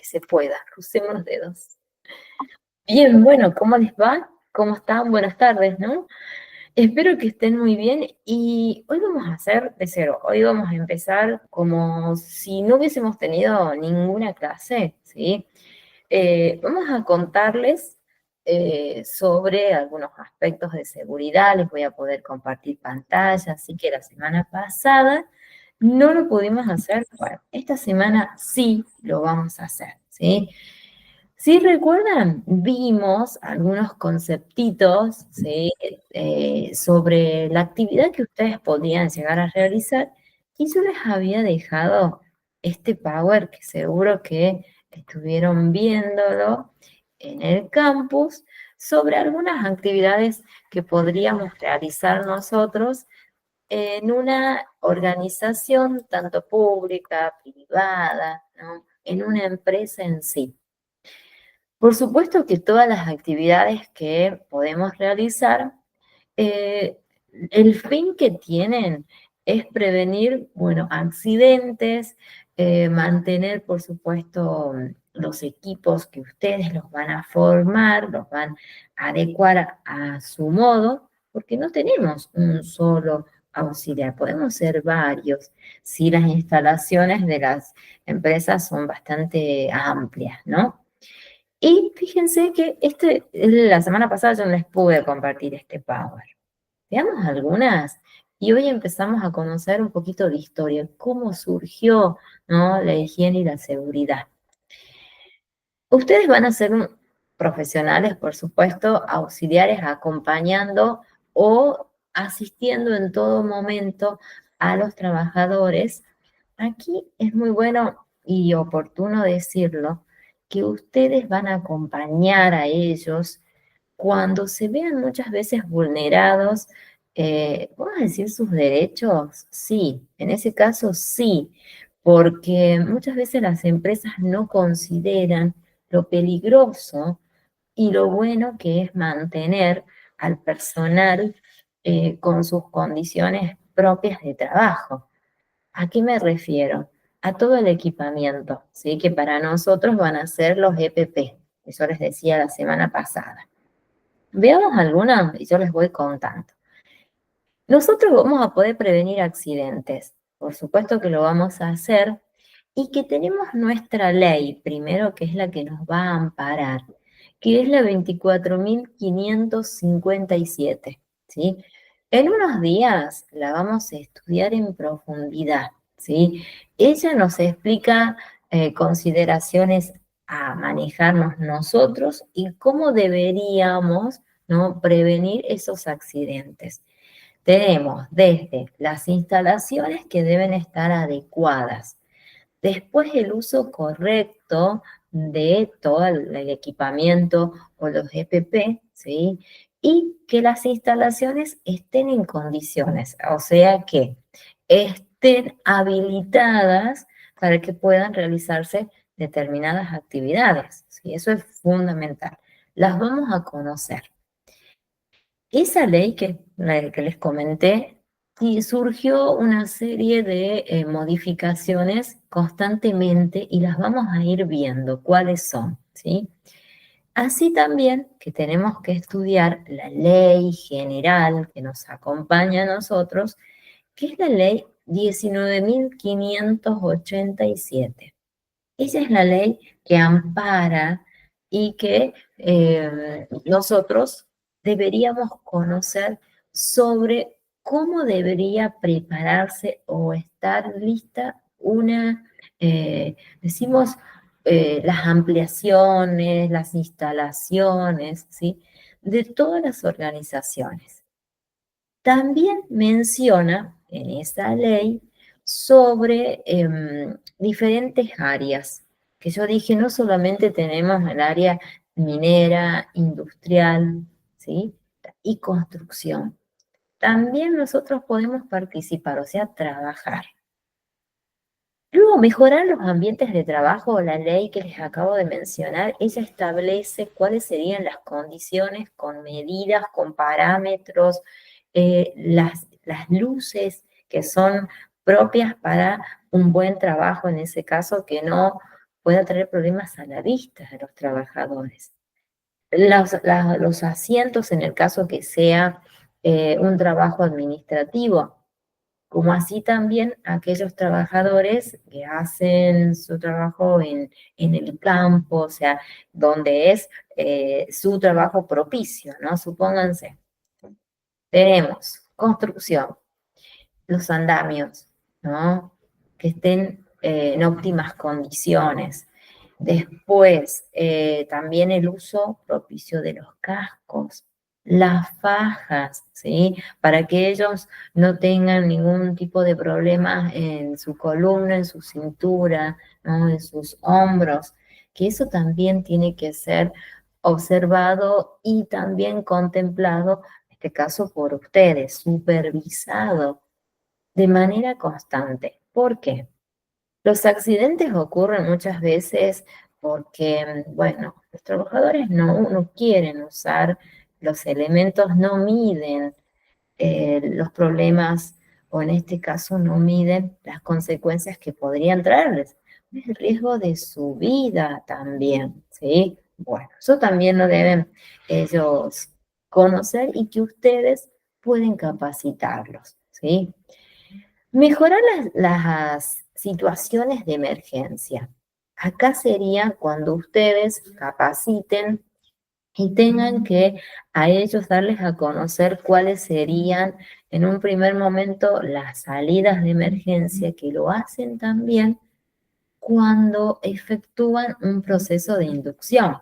que se pueda. Crucemos los dedos. Bien, bueno, ¿cómo les va? ¿Cómo están? Buenas tardes, ¿no? Espero que estén muy bien y hoy vamos a hacer de cero. Hoy vamos a empezar como si no hubiésemos tenido ninguna clase, ¿sí? Vamos a contarles sobre algunos aspectos de seguridad. Les voy a poder compartir pantalla, así que la semana pasada no lo pudimos hacer. Bueno, esta semana sí lo vamos a hacer, ¿sí? Si recuerdan, vimos algunos conceptitos, ¿sí? Sobre la actividad que ustedes podían llegar a realizar y yo les había dejado este power que seguro que estuvieron viéndolo en el campus sobre algunas actividades que podríamos realizar nosotros en una organización tanto pública, privada, ¿no? En una empresa en sí. Por supuesto que todas las actividades que podemos realizar, eh, el fin que tienen es prevenir, bueno, accidentes, mantener, por supuesto, los equipos que ustedes los van a formar, los van a adecuar a su modo, porque no tenemos un solo auxiliar, podemos ser varios, si las instalaciones de las empresas son bastante amplias, ¿no? Y fíjense que la semana pasada yo no les pude compartir este power. Veamos algunas y hoy empezamos a conocer un poquito de historia, cómo surgió, ¿no? La higiene y la seguridad. Ustedes van a ser profesionales, por supuesto, auxiliares acompañando o asistiendo en todo momento a los trabajadores. Aquí es muy bueno y oportuno decirlo, que ustedes van a acompañar a ellos cuando se vean muchas veces vulnerados, ¿vamos a decir sus derechos? Sí, en ese caso sí, porque muchas veces las empresas no consideran lo peligroso y lo bueno que es mantener al personal con sus condiciones propias de trabajo. ¿A qué me refiero? A todo el equipamiento, ¿sí? Que para nosotros van a ser los EPP, eso les decía la semana pasada. Veamos algunas y yo les voy contando. Nosotros vamos a poder prevenir accidentes, por supuesto que lo vamos a hacer, y que tenemos nuestra ley, primero, que es la que nos va a amparar, que es la 24.557, ¿sí? En unos días la vamos a estudiar en profundidad, ¿sí? Ella nos explica consideraciones a manejarnos nosotros y cómo deberíamos, ¿no?, prevenir esos accidentes. Tenemos desde las instalaciones que deben estar adecuadas, después el uso correcto de todo el equipamiento o los EPP, ¿sí? Y que las instalaciones estén en condiciones, o sea que estén habilitadas para que puedan realizarse determinadas actividades, ¿sí? Eso es fundamental. Las vamos a conocer. Esa ley la que les comenté, y surgió una serie de modificaciones constantemente y las vamos a ir viendo cuáles son, ¿sí? Así también que tenemos que estudiar la ley general que nos acompaña a nosotros, que es la ley 19.587. Esa es la ley que ampara y que nosotros deberíamos conocer sobre cómo debería prepararse o estar lista decimos, las ampliaciones, las instalaciones, ¿sí?, de todas las organizaciones. También menciona en esa ley sobre diferentes áreas, que yo dije, no solamente tenemos el área minera, industrial, ¿sí?, y construcción. También nosotros podemos participar, o sea, trabajar. Luego, mejorar los ambientes de trabajo, la ley que les acabo de mencionar, ella establece cuáles serían las condiciones con medidas, con parámetros, las luces que son propias para un buen trabajo, en ese caso, que no pueda traer problemas a la vista de los trabajadores. Los asientos, en el caso que sea un trabajo administrativo, como así también aquellos trabajadores que hacen su trabajo en el campo, o sea, donde es su trabajo propicio, ¿no? Supónganse, tenemos construcción, los andamios, ¿no? Que estén en óptimas condiciones. Después, también el uso propicio de los cascos, las fajas, ¿sí? Para que ellos no tengan ningún tipo de problemas en su columna, en su cintura, ¿no? En sus hombros, que eso también tiene que ser observado y también contemplado, en este caso por ustedes, supervisado de manera constante. ¿Por qué? Los accidentes ocurren muchas veces porque, bueno, los trabajadores no quieren usar los elementos, no miden los problemas o en este caso no miden las consecuencias que podrían traerles. El riesgo de su vida también, ¿sí? Bueno, eso también lo deben ellos conocer y que ustedes pueden capacitarlos, ¿sí? Mejorar las situaciones de emergencia. Acá sería cuando ustedes capaciten y tengan que a ellos darles a conocer cuáles serían en un primer momento las salidas de emergencia, que lo hacen también cuando efectúan un proceso de inducción,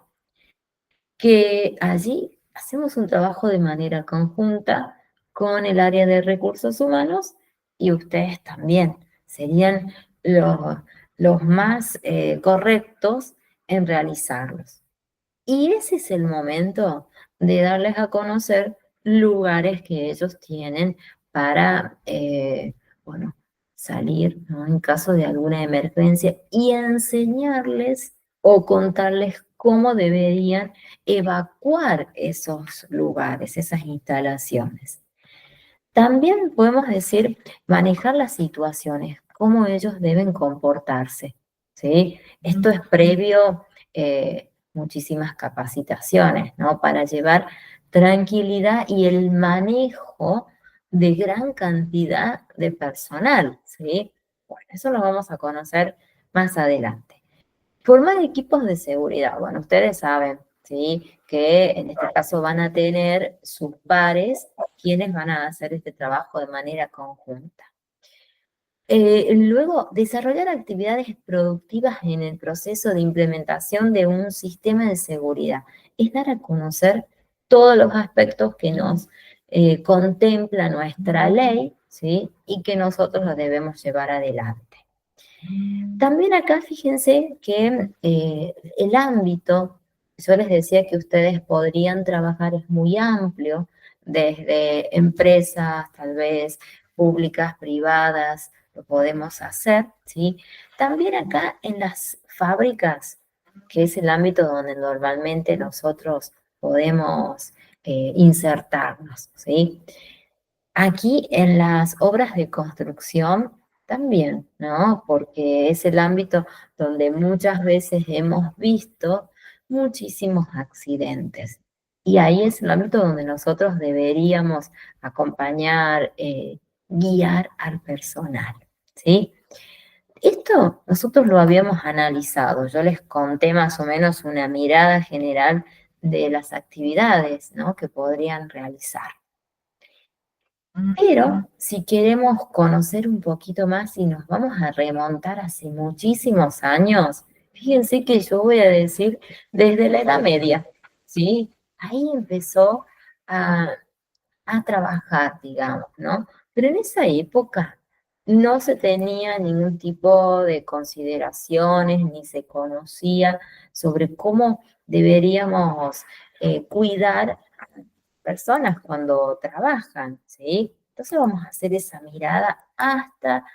que allí hacemos un trabajo de manera conjunta con el área de recursos humanos y ustedes también serían los, los más correctos en realizarlos. Y ese es el momento de darles a conocer lugares que ellos tienen para, bueno, salir, ¿no? En caso de alguna emergencia y enseñarles o contarles cómo deberían evacuar esos lugares, esas instalaciones. También podemos decir manejar las situaciones, cómo ellos deben comportarse, ¿sí? Esto es previo muchísimas capacitaciones, ¿no? Para llevar tranquilidad y el manejo de gran cantidad de personal, ¿sí? Bueno, eso lo vamos a conocer más adelante. Formar equipos de seguridad. Bueno, ustedes saben, ¿sí? Que en este caso van a tener sus pares quienes van a hacer este trabajo de manera conjunta. Luego, desarrollar actividades productivas en el proceso de implementación de un sistema de seguridad. Es dar a conocer todos los aspectos que nos contempla nuestra ley, ¿sí? Y que nosotros los debemos llevar adelante. También acá fíjense que el ámbito, yo les decía que ustedes podrían trabajar, es muy amplio, desde empresas, tal vez públicas, privadas, lo podemos hacer, ¿sí? También acá en las fábricas, que es el ámbito donde normalmente nosotros podemos insertarnos, ¿sí? Aquí en las obras de construcción también, ¿no? Porque es el ámbito donde muchas veces hemos visto muchísimos accidentes. Y ahí es el ámbito donde nosotros deberíamos acompañar, guiar al personal, ¿sí? Esto nosotros lo habíamos analizado. Yo les conté más o menos una mirada general de las actividades, ¿no? Que podrían realizar. Pero si queremos conocer un poquito más y nos vamos a remontar hace muchísimos años, fíjense que yo voy a decir desde la Edad Media, ¿sí? Ahí empezó a, a trabajar, digamos, ¿no? Pero en esa época no se tenía ningún tipo de consideraciones ni se conocía sobre cómo deberíamos cuidar personas cuando trabajan, ¿sí? Entonces vamos a hacer esa mirada hasta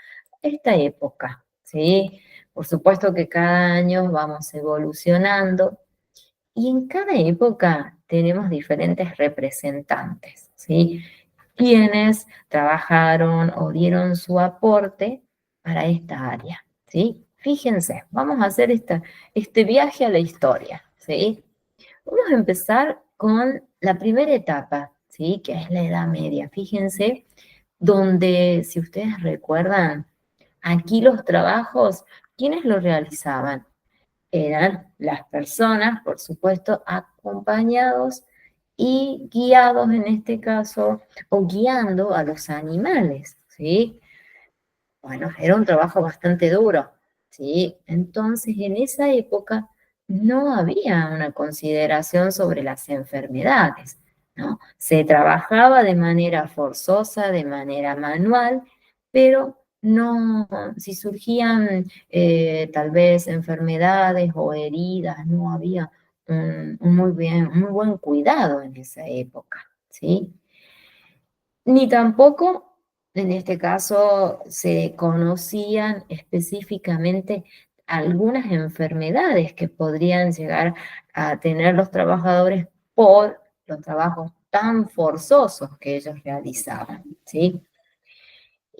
esta época, ¿sí? Por supuesto que cada año vamos evolucionando y en cada época tenemos diferentes representantes, ¿sí? Quienes trabajaron o dieron su aporte para esta área, ¿sí? Fíjense, vamos a hacer este viaje a la historia, ¿sí? Vamos a empezar con la primera etapa, ¿sí? Que es la Edad Media. Fíjense, donde, si ustedes recuerdan, aquí los trabajos, ¿quiénes los realizaban? Eran las personas, por supuesto, acompañados y guiados en este caso, o guiando a los animales, ¿sí? Bueno, era un trabajo bastante duro, ¿sí? Entonces, en esa época no había una consideración sobre las enfermedades, ¿no? Se trabajaba de manera forzosa, de manera manual, pero no, si surgían tal vez enfermedades o heridas, no había un muy buen cuidado en esa época, ¿sí? Ni tampoco, en este caso, se conocían específicamente algunas enfermedades que podrían llegar a tener los trabajadores por los trabajos tan forzosos que ellos realizaban, ¿sí?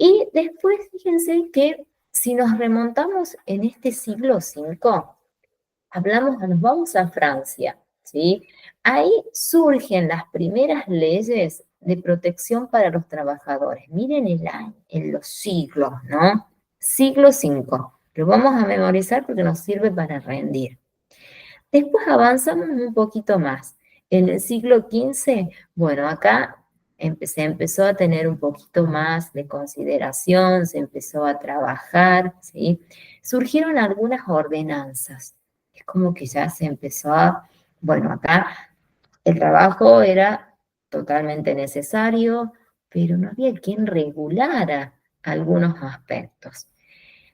Y después, fíjense que si nos remontamos en este siglo V, nos vamos a Francia, ¿sí? Ahí surgen las primeras leyes de protección para los trabajadores. Miren el año, en los siglos, ¿no? Siglo V. Lo vamos a memorizar porque nos sirve para rendir. Después avanzamos un poquito más. En el siglo XV, bueno, acá se empezó a tener un poquito más de consideración, se empezó a trabajar, ¿sí? Surgieron algunas ordenanzas. Es como que ya se empezó bueno, acá el trabajo era totalmente necesario, pero no había quien regulara algunos aspectos.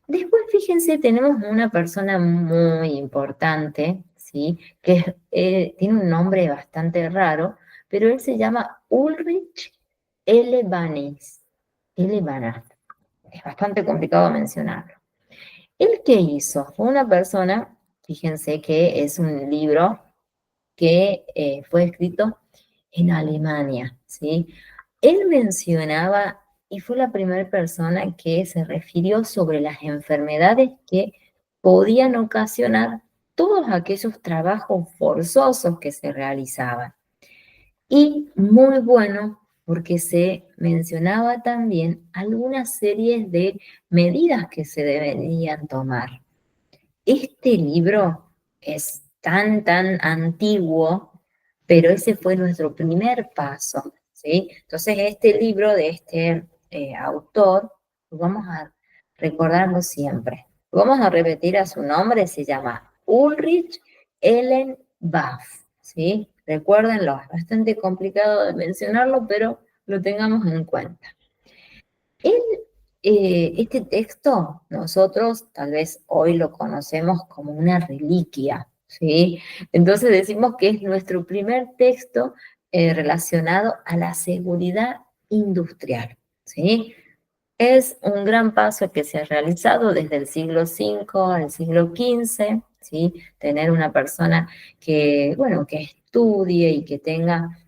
Después, fíjense, tenemos una persona muy importante, ¿sí? Que tiene un nombre bastante raro, pero él se llama Ulrich Elevanis. Elevanas. Es bastante complicado mencionarlo. ¿Él qué hizo? Fue una persona, fíjense que es un libro que fue escrito en Alemania, ¿sí? Él mencionaba, y fue la primera persona que se refirió sobre las enfermedades que podían ocasionar todos aquellos trabajos forzosos que se realizaban. Y muy bueno, porque se mencionaba también algunas series de medidas que se deberían tomar. Este libro es tan antiguo, pero ese fue nuestro primer paso, ¿sí? Entonces, este libro de este autor, lo vamos a recordarlo siempre. Lo vamos a repetir a su nombre, se llama Ulrich Ellenbach, ¿sí? Recuérdenlo, es bastante complicado de mencionarlo, pero lo tengamos en cuenta. Él, este texto, nosotros tal vez hoy lo conocemos como una reliquia, ¿sí? Entonces decimos que es nuestro primer texto relacionado a la seguridad industrial, ¿sí? Es un gran paso que se ha realizado desde el siglo V al siglo XV, ¿sí? Tener una persona que, bueno, que estudie y que tenga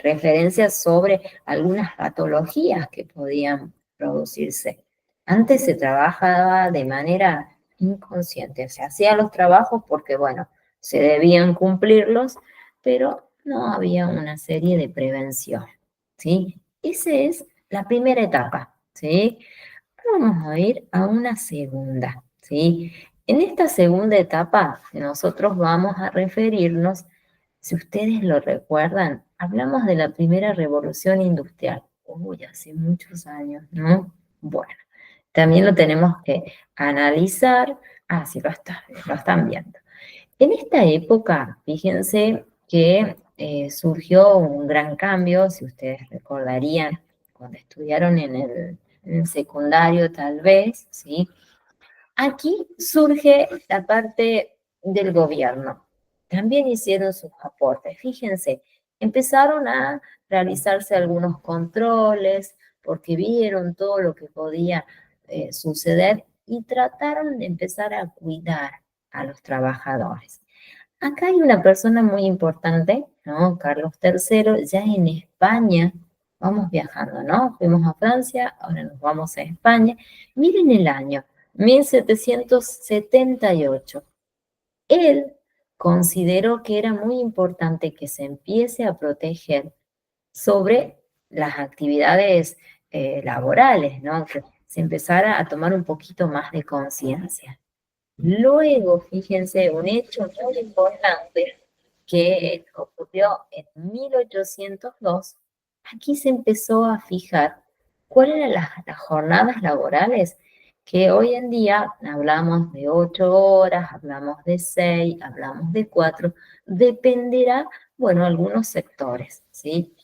referencias sobre algunas patologías que podían producirse. Antes se trabajaba de manera inconsciente, se hacían los trabajos porque, bueno, se debían cumplirlos, pero no había una serie de prevención, ¿sí? Esa es la primera etapa, ¿sí? Vamos a ir a una segunda, ¿sí? En esta segunda etapa, nosotros vamos a referirnos, si ustedes lo recuerdan, hablamos de la primera revolución industrial. Uy, hace muchos años, ¿no? Bueno, también lo tenemos que analizar. Ah, sí, lo están viendo. En esta época, fíjense que surgió un gran cambio, si ustedes recordarían, cuando estudiaron en el secundario tal vez, ¿sí? Aquí surge la parte del gobierno. También hicieron sus aportes. Fíjense, empezaron a realizarse algunos controles porque vieron todo lo que podía suceder y trataron de empezar a cuidar a los trabajadores. Acá hay una persona muy importante, ¿no? Carlos III, ya en España, vamos viajando, ¿no? Fuimos a Francia, ahora nos vamos a España. Miren el año, 1778. Él consideró que era muy importante que se empiece a proteger sobre las actividades laborales, ¿no? Que se empezara a tomar un poquito más de conciencia. Luego, fíjense, un hecho muy importante que ocurrió en 1802, aquí se empezó a fijar cuáles eran las jornadas laborales, que hoy en día hablamos de 8 horas, hablamos de 6, hablamos de 4, dependerá, bueno, algunos sectores, ¿sí?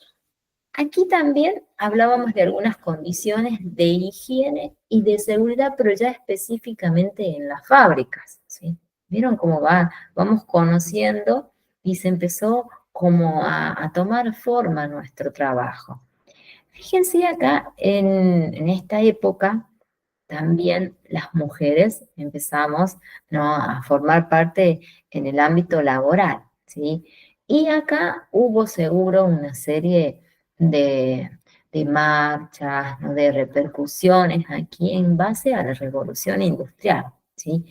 Aquí también hablábamos de algunas condiciones de higiene y de seguridad, pero ya específicamente en las fábricas, ¿sí? ¿Vieron cómo va? Vamos conociendo y se empezó como a tomar forma nuestro trabajo. Fíjense acá en esta época también las mujeres empezamos, ¿no?, a formar parte en el ámbito laboral, ¿sí? Y acá hubo seguro una serie de, de marchas, ¿no?, de repercusiones aquí en base a la revolución industrial, ¿sí?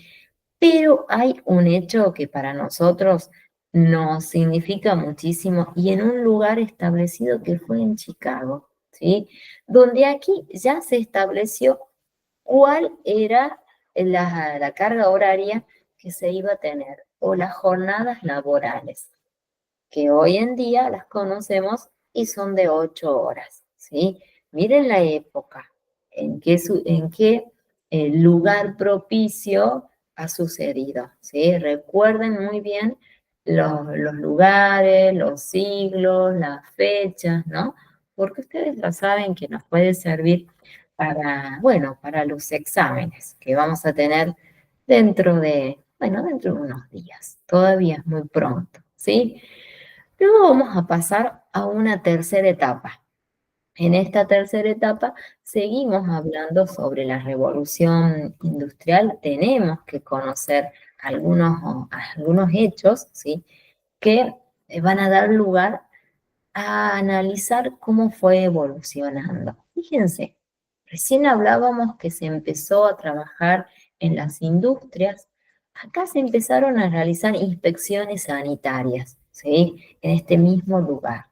Pero hay un hecho que para nosotros nos significa muchísimo y en un lugar establecido que fue en Chicago, ¿sí? Donde aquí ya se estableció cuál era la carga horaria que se iba a tener o las jornadas laborales, que hoy en día las conocemos y son de 8 horas, ¿sí? Miren la época, en qué lugar propicio ha sucedido, ¿sí? Recuerden muy bien los lugares, los siglos, las fechas, ¿no? Porque ustedes ya saben que nos puede servir para, bueno, para los exámenes que vamos a tener dentro de unos días. Todavía es muy pronto, ¿sí? Luego vamos a pasar a una tercera etapa. En esta tercera etapa seguimos hablando sobre la revolución industrial. Tenemos que conocer algunos hechos, ¿sí?, que van a dar lugar a analizar cómo fue evolucionando. Fíjense, recién hablábamos que se empezó a trabajar en las industrias. Acá se empezaron a realizar inspecciones sanitarias, ¿sí?, en este mismo lugar.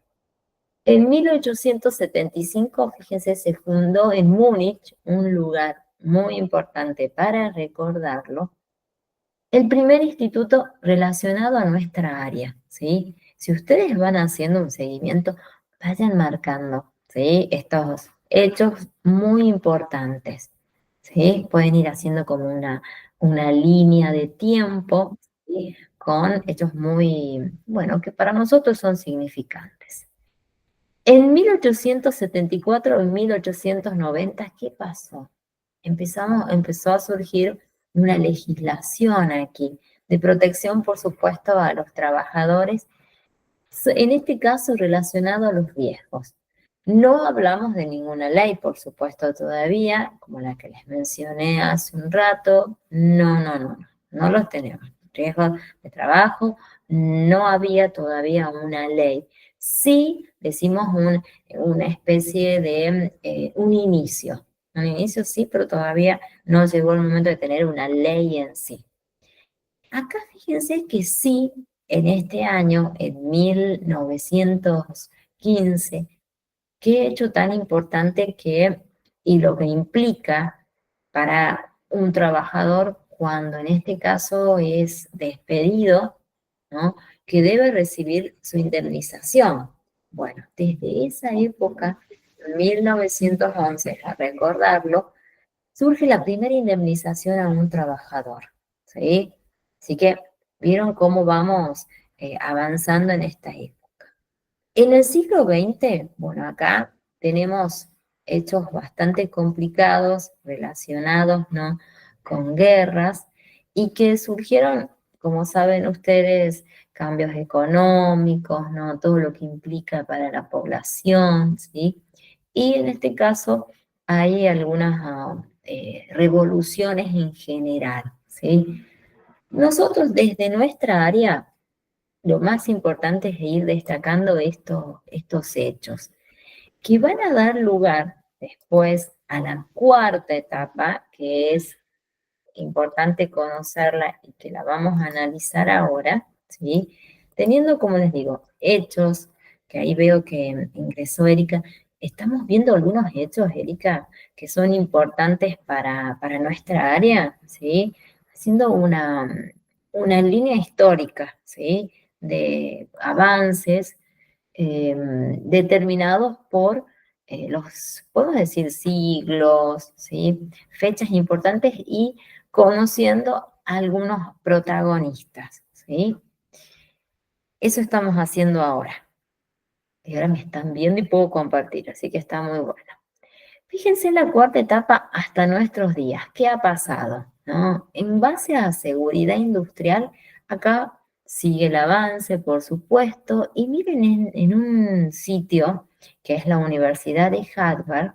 En 1875, fíjense, se fundó en Múnich, un lugar muy importante para recordarlo, el primer instituto relacionado a nuestra área, ¿sí? Si ustedes van haciendo un seguimiento, vayan marcando, ¿sí?, estos hechos muy importantes, ¿sí? Pueden ir haciendo como una línea de tiempo, ¿sí?, con hechos muy, bueno, que para nosotros son significantes. En 1874 y 1890, ¿qué pasó? Empezó a surgir una legislación aquí de protección, por supuesto, a los trabajadores, en este caso relacionado a los riesgos. No hablamos de ninguna ley, por supuesto, todavía, como la que les mencioné hace un rato. No los tenemos. Riesgos de trabajo, no había todavía una ley. Sí decimos una especie de un inicio sí, pero todavía no llegó el momento de tener una ley en sí. Acá fíjense que sí, en este año, en 1915, qué hecho tan importante y lo que implica para un trabajador cuando en este caso es despedido, ¿no?, que debe recibir su indemnización. Bueno, desde esa época, 1911, a recordarlo, surge la primera indemnización a un trabajador, ¿sí? Así que vieron cómo vamos avanzando en esta época. En el siglo XX, bueno, acá tenemos hechos bastante complicados relacionados, ¿no?, con guerras y que surgieron, como saben ustedes, cambios económicos, ¿no?, todo lo que implica para la población, ¿sí? Y en este caso hay algunas revoluciones en general, ¿sí? Nosotros desde nuestra área lo más importante es ir destacando estos hechos, que van a dar lugar después a la cuarta etapa, que es importante conocerla y que la vamos a analizar ahora, ¿sí? Teniendo, como les digo, hechos, que ahí veo que ingresó Erika, estamos viendo algunos hechos, Erika, que son importantes para nuestra área, ¿sí? Haciendo una línea histórica, ¿sí? De avances determinados por podemos decir, siglos, ¿sí? Fechas importantes y conociendo algunos protagonistas, ¿sí? Eso estamos haciendo ahora. Y ahora me están viendo y puedo compartir, así que está muy bueno. Fíjense en la cuarta etapa hasta nuestros días. ¿Qué ha pasado? ¿No? En base a seguridad industrial, acá sigue el avance, por supuesto, y miren en un sitio que es la Universidad de Harvard,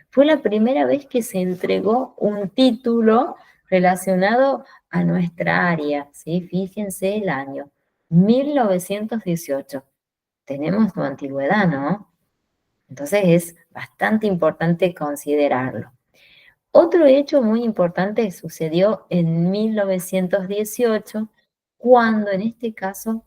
fue la primera vez que se entregó un título relacionado a nuestra área, ¿sí? Fíjense el año, 1918. Tenemos su antigüedad, ¿no? Entonces es bastante importante considerarlo. Otro hecho muy importante sucedió en 1918, cuando en este caso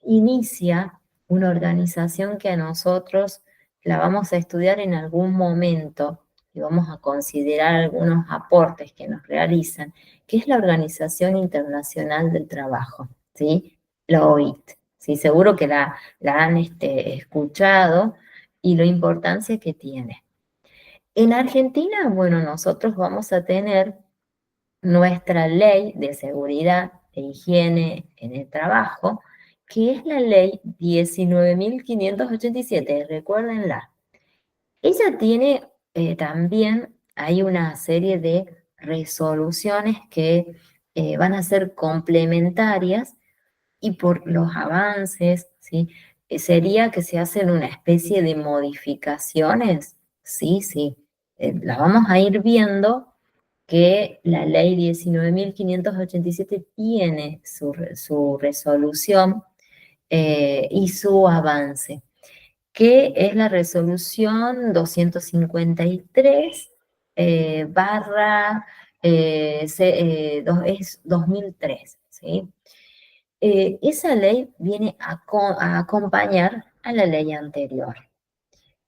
inicia una organización que a nosotros la vamos a estudiar en algún momento y vamos a considerar algunos aportes que nos realizan, que es la Organización Internacional del Trabajo, ¿sí? La OIT. Sí, seguro que la han escuchado y la importancia que tiene. En Argentina, bueno, nosotros vamos a tener nuestra ley de seguridad e higiene en el trabajo, que es la ley 19.587, recuérdenla. Ella tiene también, hay una serie de resoluciones que van a ser complementarias y por los avances, ¿sí? Sería que se hacen una especie de modificaciones, sí, sí. La vamos a ir viendo que la ley 19.587 tiene su resolución y su avance, que es la resolución 253 barra es 2003, ¿sí? Esa ley viene a acompañar a la ley anterior,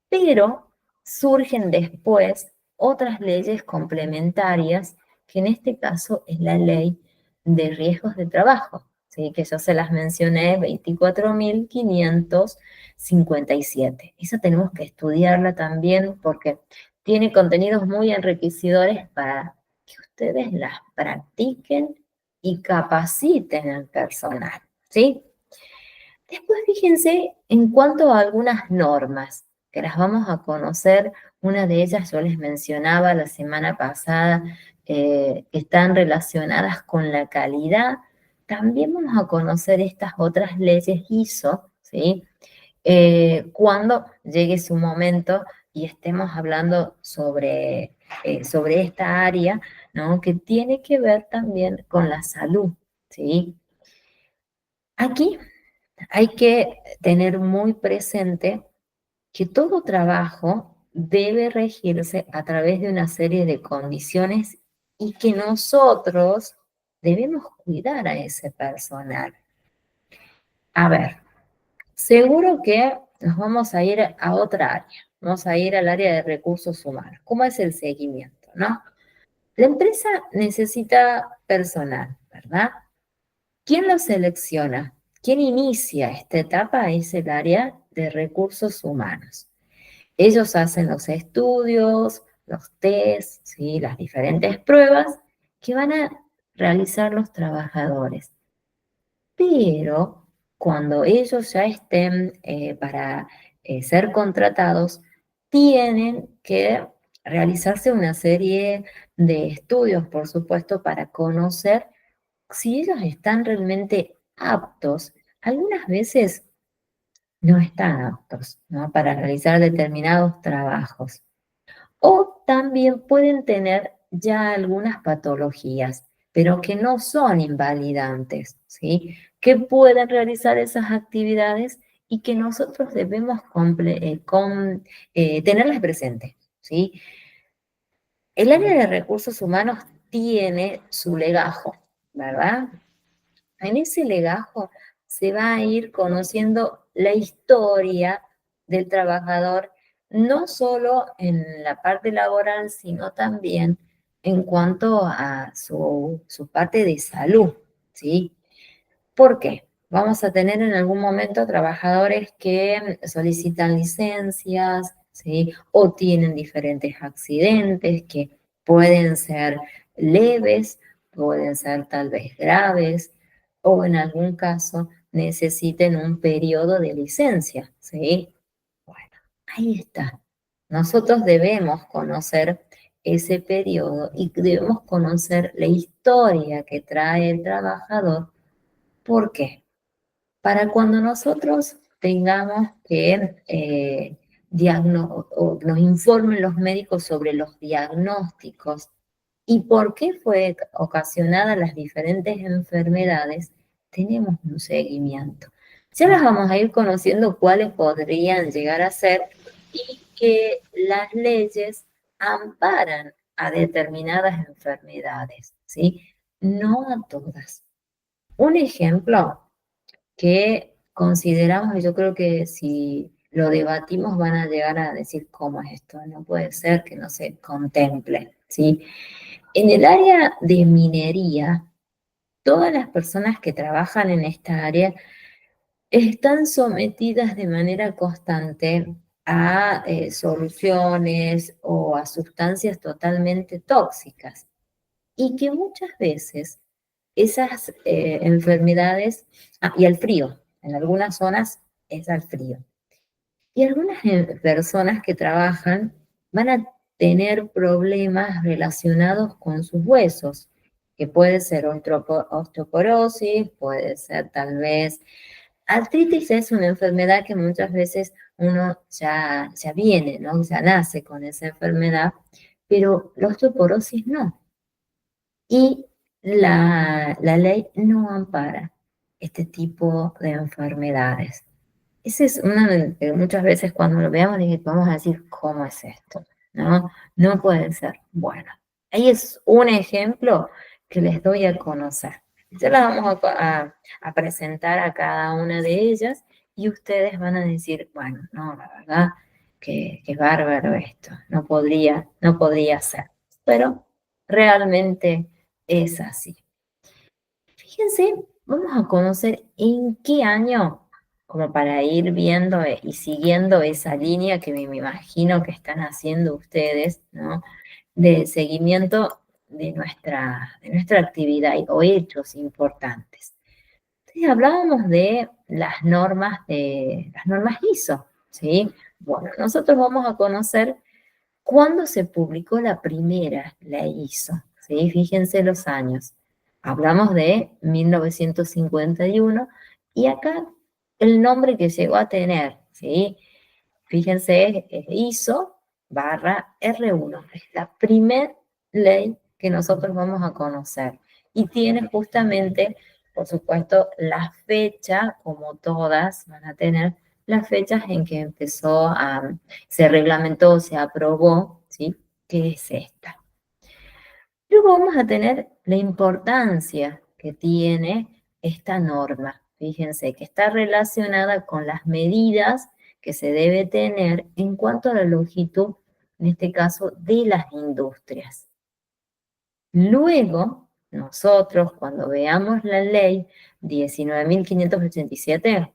pero surgen después otras leyes complementarias, que en este caso es la ley de riesgos de trabajo, ¿sí? Que yo se las mencioné, 24.557. Esa tenemos que estudiarla también porque tiene contenidos muy enriquecedores para que ustedes las practiquen y capaciten al personal, ¿sí? Después fíjense en cuanto a algunas normas, que las vamos a conocer. Una de ellas yo les mencionaba la semana pasada, que están relacionadas con la calidad. También vamos a conocer estas otras leyes ISO, ¿sí? Cuando llegue su momento y estemos hablando sobre esta área, ¿no? Que tiene que ver también con la salud, ¿sí? Aquí hay que tener muy presente que todo trabajo debe regirse a través de una serie de condiciones y que nosotros debemos cuidar a ese personal. A ver, seguro que nos vamos a ir a otra área, vamos a ir al área de recursos humanos. ¿Cómo es el seguimiento, no? La empresa necesita personal, ¿verdad? ¿Quién lo selecciona? ¿Quién inicia esta etapa? Es el área de recursos humanos. Ellos hacen los estudios, los tests, ¿sí? Las diferentes pruebas que van a realizar los trabajadores. Pero cuando ellos ya estén para ser contratados, tienen que realizarse una serie de estudios, por supuesto, para conocer si ellos están realmente aptos. Algunas veces no están aptos, ¿no? Para realizar determinados trabajos. O también pueden tener ya algunas patologías, pero que no son invalidantes, ¿sí? Que pueden realizar esas actividades y que nosotros debemos tenerlas presentes, ¿sí? El área de recursos humanos tiene su legajo, ¿verdad? En ese legajo se va a ir conociendo la historia del trabajador, no solo en la parte laboral, sino también en cuanto a su parte de salud, ¿sí? ¿Por qué? Vamos a tener en algún momento trabajadores que solicitan licencias, ¿sí? O tienen diferentes accidentes que pueden ser leves, pueden ser tal vez graves, o en algún caso necesiten un periodo de licencia, ¿sí? Bueno, ahí está. Nosotros debemos conocer ese periodo y debemos conocer la historia que trae el trabajador. ¿Por qué? Para cuando nosotros tengamos que o nos informen los médicos sobre los diagnósticos y por qué fue ocasionada las diferentes enfermedades, tenemos un seguimiento. Ya las vamos a ir conociendo cuáles podrían llegar a ser y que las leyes amparan a determinadas enfermedades, ¿sí? No a todas. Un ejemplo que consideramos, y yo creo que si lo debatimos van a llegar a decir cómo es esto, no puede ser que no se contemple, ¿sí? En el área de minería, todas las personas que trabajan en esta área están sometidas de manera constante a soluciones o a sustancias totalmente tóxicas y que muchas veces esas enfermedades, y al frío, en algunas zonas es al frío. Y algunas personas que trabajan van a tener problemas relacionados con sus huesos, que puede ser osteoporosis, puede ser tal vez artritis. Es una enfermedad que muchas veces uno ya viene, ¿no? Ya nace con esa enfermedad, pero la osteoporosis no. Y la ley no ampara este tipo de enfermedades. Esa es una de muchas veces cuando lo veamos vamos a decir, ¿cómo es esto? ¿No? No puede ser. Bueno, ahí es un ejemplo que les doy a conocer. Ya las vamos a presentar a cada una de ellas y ustedes van a decir, bueno, no, la verdad que bárbaro esto, no podría ser. Pero realmente es así. Fíjense, vamos a conocer en qué año, como para ir viendo y siguiendo esa línea que me imagino que están haciendo ustedes, ¿no? De seguimiento de nuestra actividad o hechos importantes. Entonces, hablábamos de las normas ISO, ¿sí? Bueno, nosotros vamos a conocer ¿cuándo se publicó la primera ley ISO? ¿Sí? Fíjense los años. Hablamos de 1951 y acá el nombre que llegó a tener, ¿sí? Fíjense, es ISO/R1. Es la primera ley que nosotros vamos a conocer. Y tiene justamente, por supuesto, la fecha, como todas van a tener, las fechas en que se reglamentó, se aprobó, ¿sí? ¿Qué es esta? Luego vamos a tener la importancia que tiene esta norma. Fíjense que está relacionada con las medidas que se debe tener en cuanto a la longitud, en este caso, de las industrias. Luego, nosotros, cuando veamos la ley 19.587,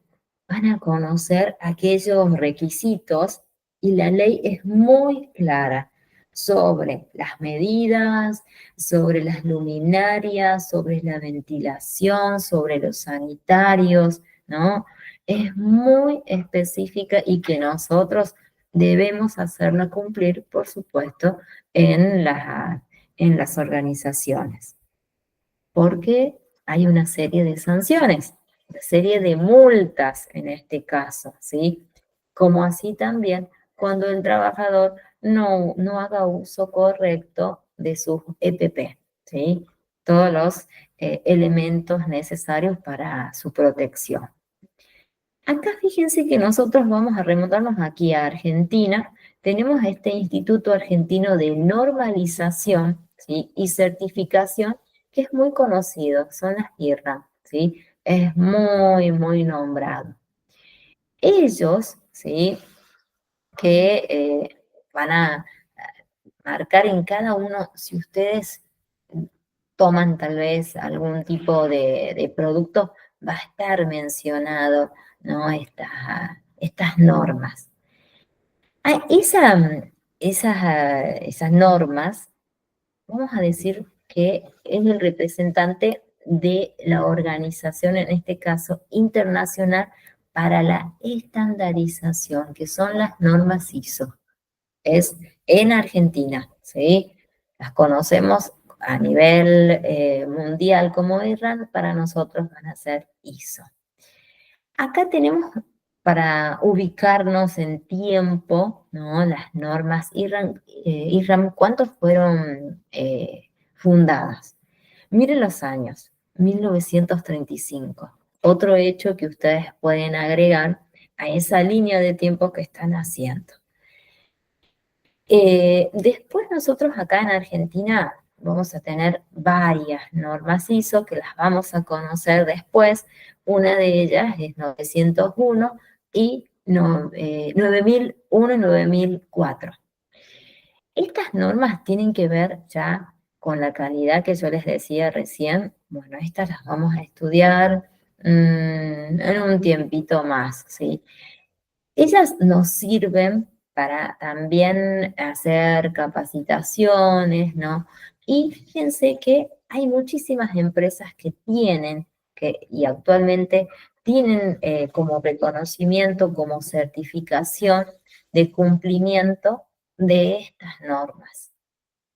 van a conocer aquellos requisitos y la ley es muy clara sobre las medidas, sobre las luminarias, sobre la ventilación, sobre los sanitarios, ¿no? Es muy específica y que nosotros debemos hacerla cumplir, por supuesto, en las organizaciones, porque hay una serie de sanciones, una serie de multas en este caso, ¿sí? Como así también cuando el trabajador no haga uso correcto de sus EPP, ¿sí? Todos los elementos necesarios para su protección. Acá fíjense que nosotros vamos a remontarnos aquí a Argentina. Tenemos este Instituto Argentino de Normalización, ¿sí? Y certificación, que es muy conocido, son las IRRAM, ¿sí? Es muy, muy nombrado. Ellos, ¿sí? Que van a marcar en cada uno, si ustedes toman tal vez algún tipo de producto, va a estar mencionado, ¿no? Estas normas. Ah, esas normas, vamos a decir que es el representante de la organización, en este caso internacional, para la estandarización, que son las normas ISO. Es en Argentina, ¿sí? Las conocemos a nivel mundial como IRRAM, para nosotros van a ser ISO. Acá tenemos para ubicarnos en tiempo, ¿no? Las normas IRRAM, ¿cuántos fueron fundadas? Miren los años, 1935. Otro hecho que ustedes pueden agregar a esa línea de tiempo que están haciendo. Después nosotros acá en Argentina vamos a tener varias normas ISO que las vamos a conocer después. Una de ellas es 901 y 9001 y 9004. Estas normas tienen que ver ya con la calidad que yo les decía recién. Bueno, estas las vamos a estudiar en un tiempito más, ¿sí? Ellas nos sirven para también hacer capacitaciones, ¿no? Y fíjense que hay muchísimas empresas que tienen, y actualmente tienen como reconocimiento, como certificación de cumplimiento de estas normas.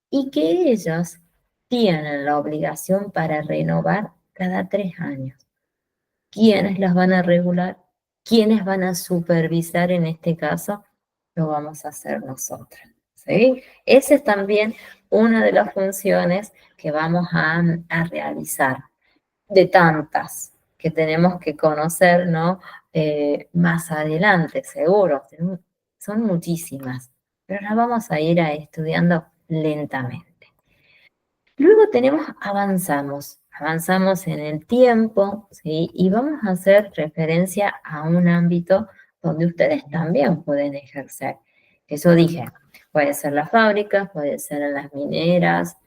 Y que ellas tienen la obligación para renovar cada 3 años. ¿Quiénes las van a regular? ¿Quiénes van a supervisar en este caso? Lo vamos a hacer nosotros, ¿sí? Esa es también una de las funciones que vamos a realizar, de tantas que tenemos que conocer, ¿no? Más adelante, seguro. Son muchísimas, pero las vamos a ir estudiando lentamente. Luego avanzamos en el tiempo, ¿sí? Y vamos a hacer referencia a un ámbito donde ustedes también pueden ejercer. Eso dije, puede ser las fábricas, puede ser en las mineras,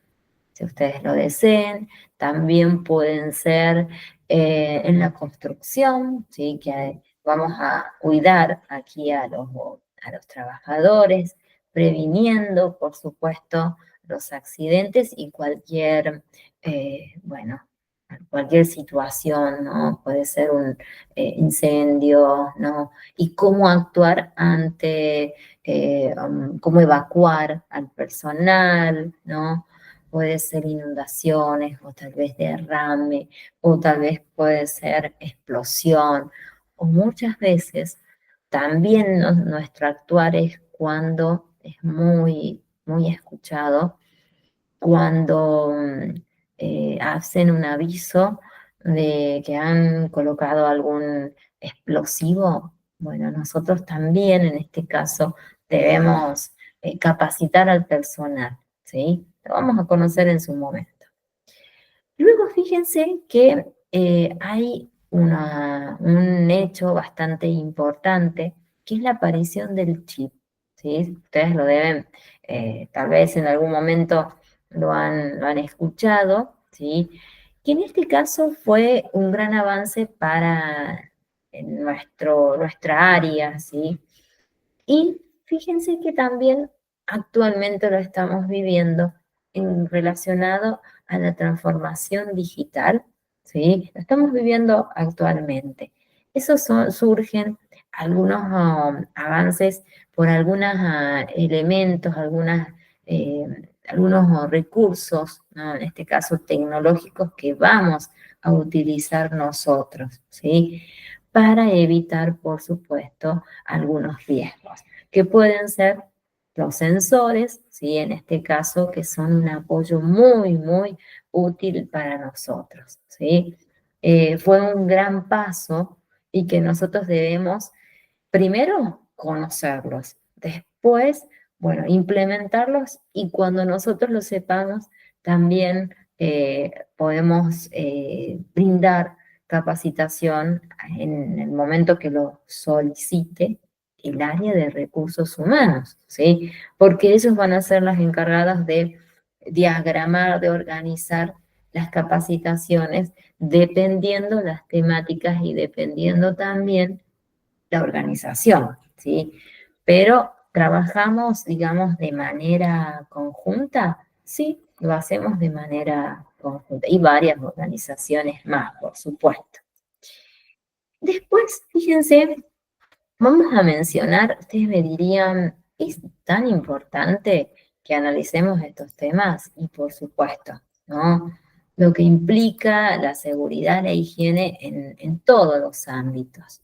si ustedes lo deseen. También pueden ser en la construcción, ¿sí? Que vamos a cuidar aquí a los trabajadores, previniendo, por supuesto, los accidentes y bueno, cualquier situación, ¿no? Puede ser un incendio, ¿no? Y cómo actuar cómo evacuar al personal, ¿no? Puede ser inundaciones, o tal vez derrame, o tal vez puede ser explosión, o muchas veces también nuestro actuar es cuando es muy, muy escuchado, cuando hacen un aviso de que han colocado algún explosivo. Bueno, nosotros también en este caso debemos capacitar al personal, ¿sí? Lo vamos a conocer en su momento. Luego fíjense que hay un hecho bastante importante, que es la aparición del chip, ¿sí? Ustedes lo deben, tal vez en algún momento lo han escuchado, ¿sí? Que en este caso fue un gran avance para nuestra área, ¿sí? Y fíjense que también actualmente lo estamos viviendo relacionado a la transformación digital, ¿sí? Lo estamos viviendo actualmente. Surgen algunos avances por algunos elementos, algunos recursos, ¿no? En este caso tecnológicos, que vamos a utilizar nosotros, ¿sí? Para evitar, por supuesto, algunos riesgos, que pueden ser los sensores, ¿sí? En este caso, que son un apoyo muy, muy útil para nosotros, ¿sí? Fue un gran paso, y que nosotros debemos primero conocerlos, después, bueno, implementarlos, y cuando nosotros lo sepamos, también podemos brindar capacitación en el momento que lo solicite el área de recursos humanos, ¿sí? Porque ellos van a ser las encargadas de diagramar, de organizar las capacitaciones dependiendo las temáticas y dependiendo también la organización, ¿sí? Pero trabajamos, digamos, de manera conjunta, sí, lo hacemos de manera conjunta y varias organizaciones más, por supuesto. Después, fíjense, vamos a mencionar, ustedes me dirían, ¿es tan importante que analicemos estos temas? Y por supuesto, ¿no? Lo que implica la seguridad, la higiene en todos los ámbitos.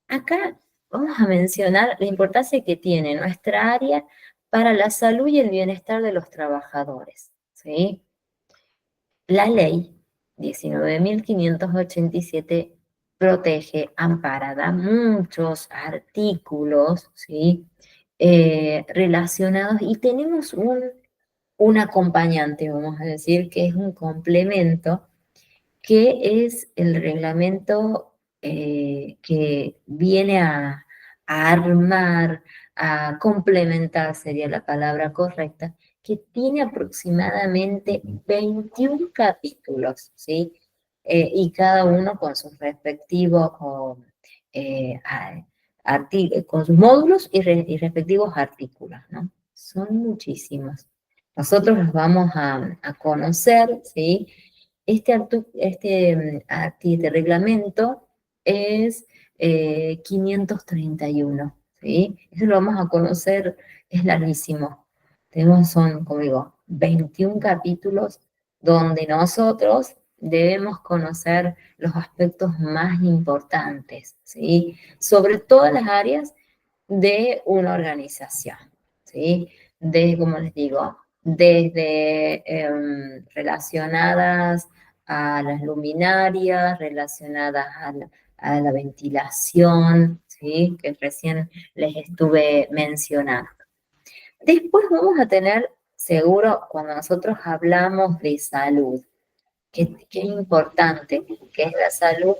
Acá vamos a mencionar la importancia que tiene nuestra área para la salud y el bienestar de los trabajadores, ¿sí? La ley 19.587 protege, ampara, da muchos artículos, ¿sí? Relacionados y tenemos un acompañante, vamos a decir, que es un complemento que es el reglamento que viene a armar, a complementar, sería la palabra correcta, que tiene aproximadamente 21 capítulos, ¿sí? Y cada uno con sus respectivos, con sus módulos y respectivos artículos, ¿no? Son muchísimos. Nosotros los vamos a conocer, ¿sí? Este reglamento es 531, ¿sí? Eso lo vamos a conocer, es larguísimo. Son, como digo, 21 capítulos donde nosotros debemos conocer los aspectos más importantes, ¿sí? Sobre todas las áreas de una organización, ¿sí? Como les digo, desde relacionadas a las luminarias, relacionadas a la ventilación, ¿sí? Que recién les estuve mencionando. Después vamos a tener, seguro, cuando nosotros hablamos de salud, que es importante, que es la salud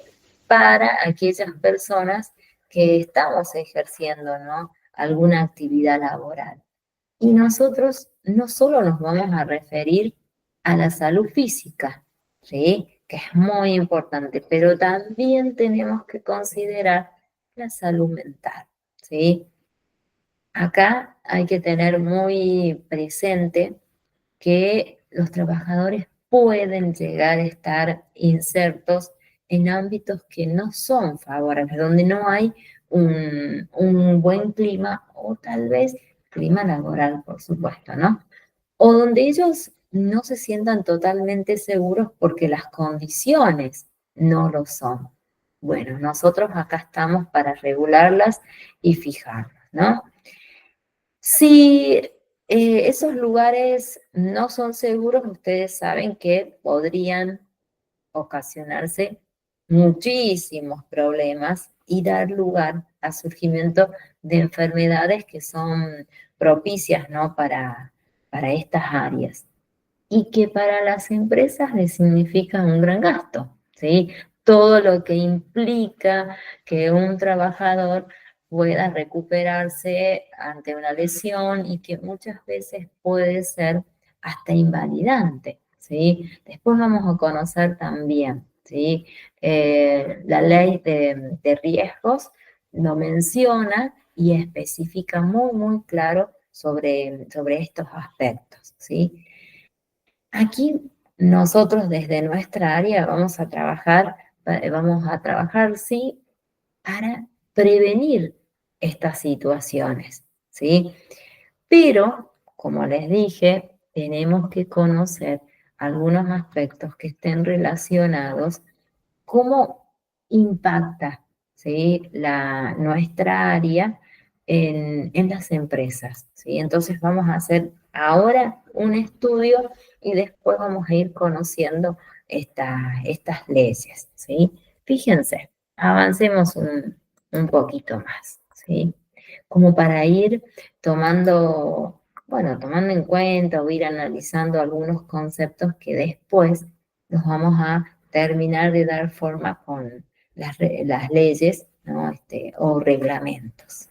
para aquellas personas que estamos ejerciendo, ¿no? Alguna actividad laboral. Y nosotros no solo nos vamos a referir a la salud física, ¿sí? Que es muy importante, pero también tenemos que considerar la salud mental, ¿sí? Acá hay que tener muy presente que los trabajadores pueden llegar a estar insertos en ámbitos que no son favorables, donde no hay un buen clima o tal vez clima laboral, por supuesto, ¿no? O donde ellos no se sientan totalmente seguros porque las condiciones no lo son. Bueno, nosotros acá estamos para regularlas y fijarlas, ¿no? Si esos lugares no son seguros, ustedes saben que podrían ocasionarse muchísimos problemas y dar lugar a surgimiento de enfermedades que son propicias, ¿no? Para estas áreas y que para las empresas les significa un gran gasto, ¿sí? Todo lo que implica que un trabajador pueda recuperarse ante una lesión y que muchas veces puede ser hasta invalidante, ¿sí? Después vamos a conocer también, ¿sí? La ley de riesgos lo menciona y especifica muy, muy claro sobre estos aspectos, ¿sí? Aquí nosotros desde nuestra área vamos a trabajar, sí, para prevenir estas situaciones, ¿sí? Pero, como les dije, tenemos que conocer algunos aspectos que estén relacionados, cómo impacta, ¿sí? Nuestra área en las empresas, ¿sí? Entonces vamos a hacer ahora un estudio y después vamos a ir conociendo estas leyes, ¿sí? Fíjense, avancemos un poquito más, ¿sí? Como para ir tomando bueno, tomando en cuenta o ir analizando algunos conceptos que después los vamos a terminar de dar forma con las leyes, ¿no? O reglamentos.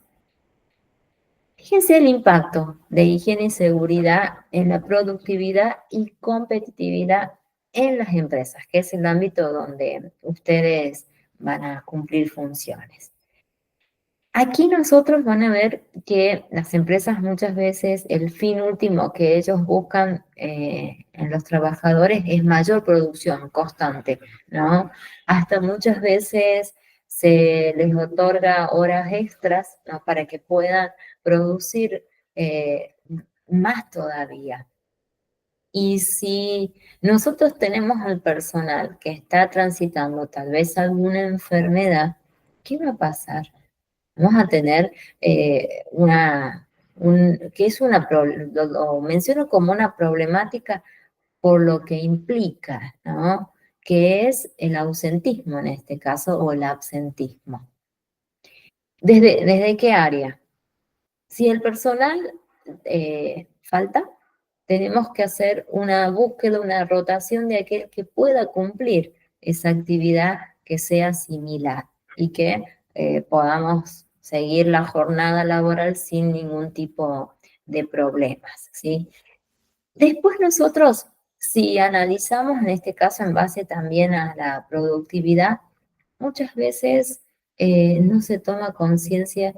Fíjense el impacto de higiene y seguridad en la productividad y competitividad en las empresas, que es el ámbito donde ustedes van a cumplir funciones. Aquí nosotros van a ver que las empresas muchas veces el fin último que ellos buscan en los trabajadores es mayor producción constante, ¿no? Hasta muchas veces se les otorga horas extras, ¿no? Para que puedan producir eh, más todavía. Y si nosotros tenemos al personal que está transitando tal vez alguna enfermedad, ¿qué va a pasar? Vamos a tener que es lo menciono como una problemática por lo que implica, ¿no? Que es el ausentismo en este caso o el absentismo. ¿Desde qué área? Si el personal falta, tenemos que hacer una búsqueda, una rotación de aquel que pueda cumplir esa actividad que sea similar y que podamos seguir la jornada laboral sin ningún tipo de problemas, ¿sí? Después nosotros, si analizamos en este caso en base también a la productividad, muchas veces no se toma conciencia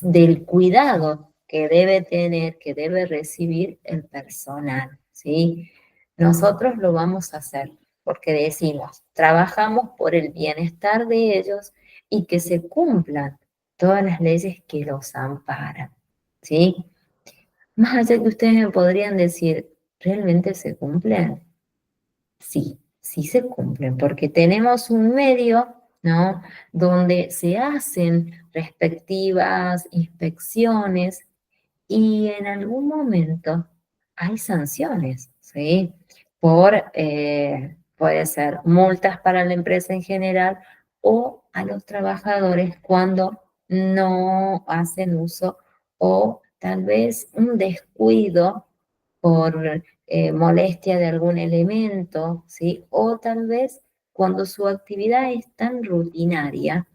del cuidado que debe tener, que debe recibir el personal, ¿sí? Nosotros lo vamos a hacer porque decimos, trabajamos por el bienestar de ellos y que se cumplan todas las leyes que los amparan, ¿sí? Más allá que ustedes me podrían decir, ¿realmente se cumplen? Sí, sí se cumplen, porque tenemos un medio, ¿no? Donde se hacen respectivas inspecciones y en algún momento hay sanciones, ¿sí? Puede ser multas para la empresa en general o a los trabajadores cuando no hacen uso o tal vez un descuido por molestia de algún elemento, ¿sí? O tal vez cuando su actividad es tan rutinaria,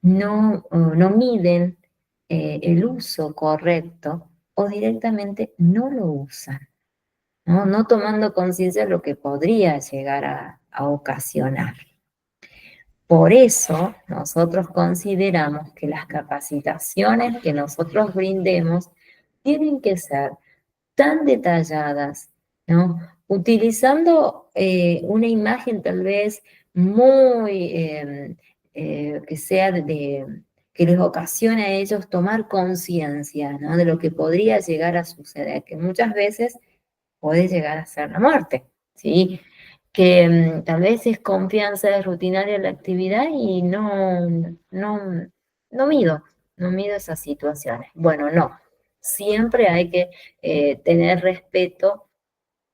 no miden el uso correcto o directamente no lo usan, ¿no? No tomando conciencia de lo que podría llegar a ocasionar. Por eso nosotros consideramos que las capacitaciones que nosotros brindemos tienen que ser tan detalladas, ¿no? Utilizando una imagen tal vez muy, que sea que les ocasione a ellos tomar conciencia, ¿no? De lo que podría llegar a suceder, que muchas veces puede llegar a ser la muerte, ¿sí? Que tal vez es confianza, es rutinaria la actividad y no mido, no mido esas situaciones. Bueno, no, siempre hay que tener respeto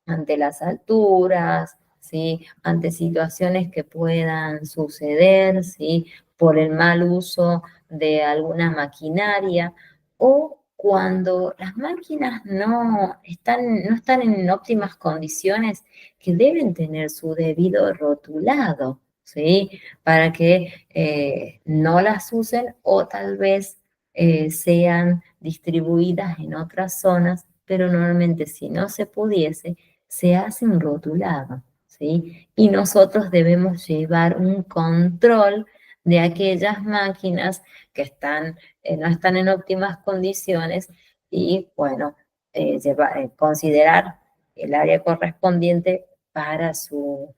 ante las alturas, ¿sí? Ante situaciones que puedan suceder, ¿sí? Por el mal uso de alguna maquinaria o cuando las máquinas no están en óptimas condiciones, que deben tener su debido rotulado, ¿sí? Para que no las usen o tal vez sean distribuidas en otras zonas, pero normalmente si no se pudiese, se hace un rotulado, ¿sí? Y nosotros debemos llevar un control de aquellas máquinas que no están en óptimas condiciones y, bueno, considerar el área correspondiente para su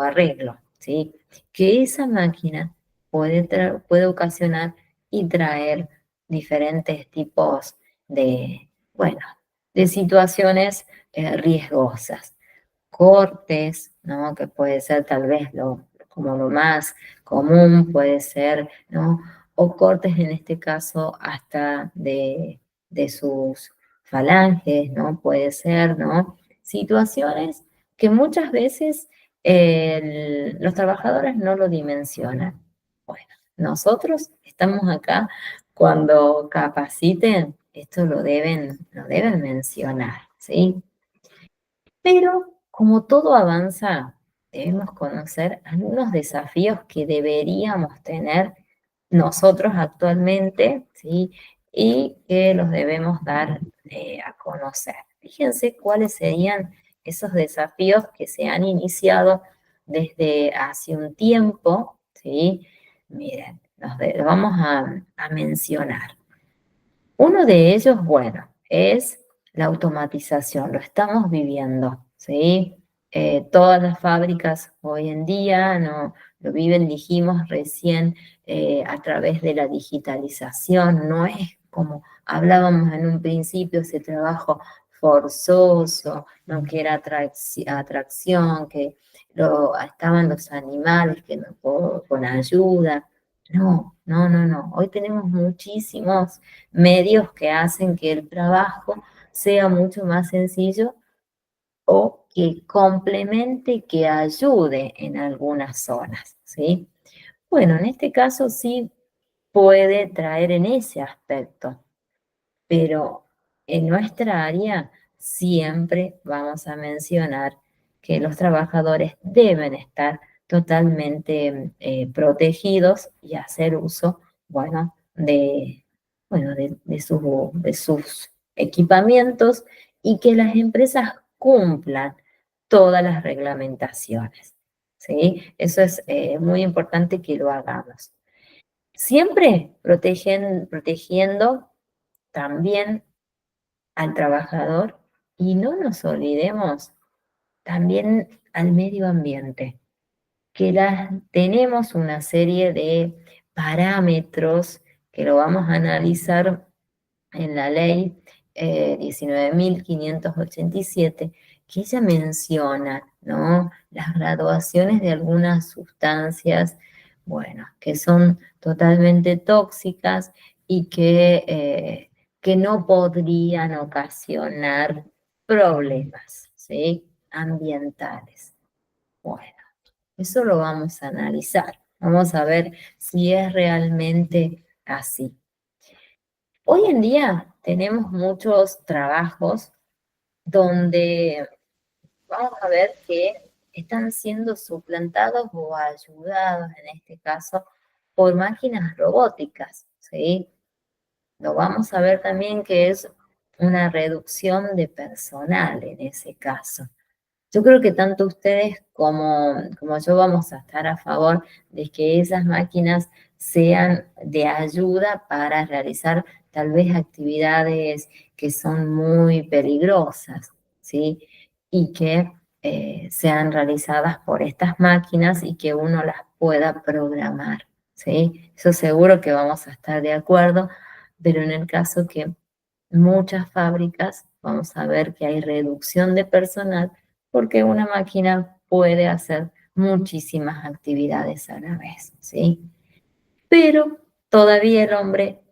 arreglo, ¿sí? Que esa máquina puede ocasionar y traer diferentes tipos bueno, de situaciones riesgosas. Cortes, ¿no? Que puede ser tal vez como lo más común, puede ser, ¿no? O cortes en este caso hasta de sus falanges, ¿no? Puede ser, ¿no? Situaciones que muchas veces los trabajadores no lo dimensionan. Bueno, nosotros estamos acá cuando capaciten, esto lo deben mencionar, ¿sí? Pero como todo avanza, debemos conocer algunos desafíos que deberíamos tener nosotros actualmente, ¿sí? Y que los debemos dar a conocer. Fíjense cuáles serían esos desafíos que se han iniciado desde hace un tiempo, ¿sí? Miren, los vamos a mencionar. Uno de ellos, bueno, es la automatización, lo estamos viviendo, ¿sí? Todas las fábricas hoy en día no, lo viven, dijimos recién, a través de la digitalización, no es como hablábamos en un principio, ese trabajo forzoso, no que era atracción, que estaban los animales que no, con ayuda. No, no, no, no. Hoy tenemos muchísimos medios que hacen que el trabajo sea mucho más sencillo o que complemente, que ayude en algunas zonas, ¿sí? Bueno, en este caso sí puede traer en ese aspecto, pero en nuestra área siempre vamos a mencionar que los trabajadores deben estar totalmente protegidos y hacer uso, bueno, de sus equipamientos, y que las empresas cumplan todas las reglamentaciones, ¿sí? Eso es muy importante que lo hagamos. Siempre protegiendo también al trabajador, y no nos olvidemos también al medio ambiente, que tenemos una serie de parámetros que lo vamos a analizar en la ley 19.587, que ella menciona, ¿no? Las graduaciones de algunas sustancias, bueno, que son totalmente tóxicas y que no podrían ocasionar problemas, ¿sí? Ambientales. Bueno, eso lo vamos a analizar. Vamos a ver si es realmente así. Hoy en día tenemos muchos trabajos donde vamos a ver que están siendo suplantados o ayudados, en este caso, por máquinas robóticas, ¿sí? Lo vamos a ver también que es una reducción de personal en ese caso. Yo creo que tanto ustedes como yo vamos a estar a favor de que esas máquinas sean de ayuda para realizar tal vez actividades que son muy peligrosas, ¿sí? Y que sean realizadas por estas máquinas y que uno las pueda programar, ¿sí? Eso seguro que vamos a estar de acuerdo, pero en el caso que muchas fábricas, vamos a ver que hay reducción de personal, porque una máquina puede hacer muchísimas actividades a la vez, ¿sí? Pero todavía el hombre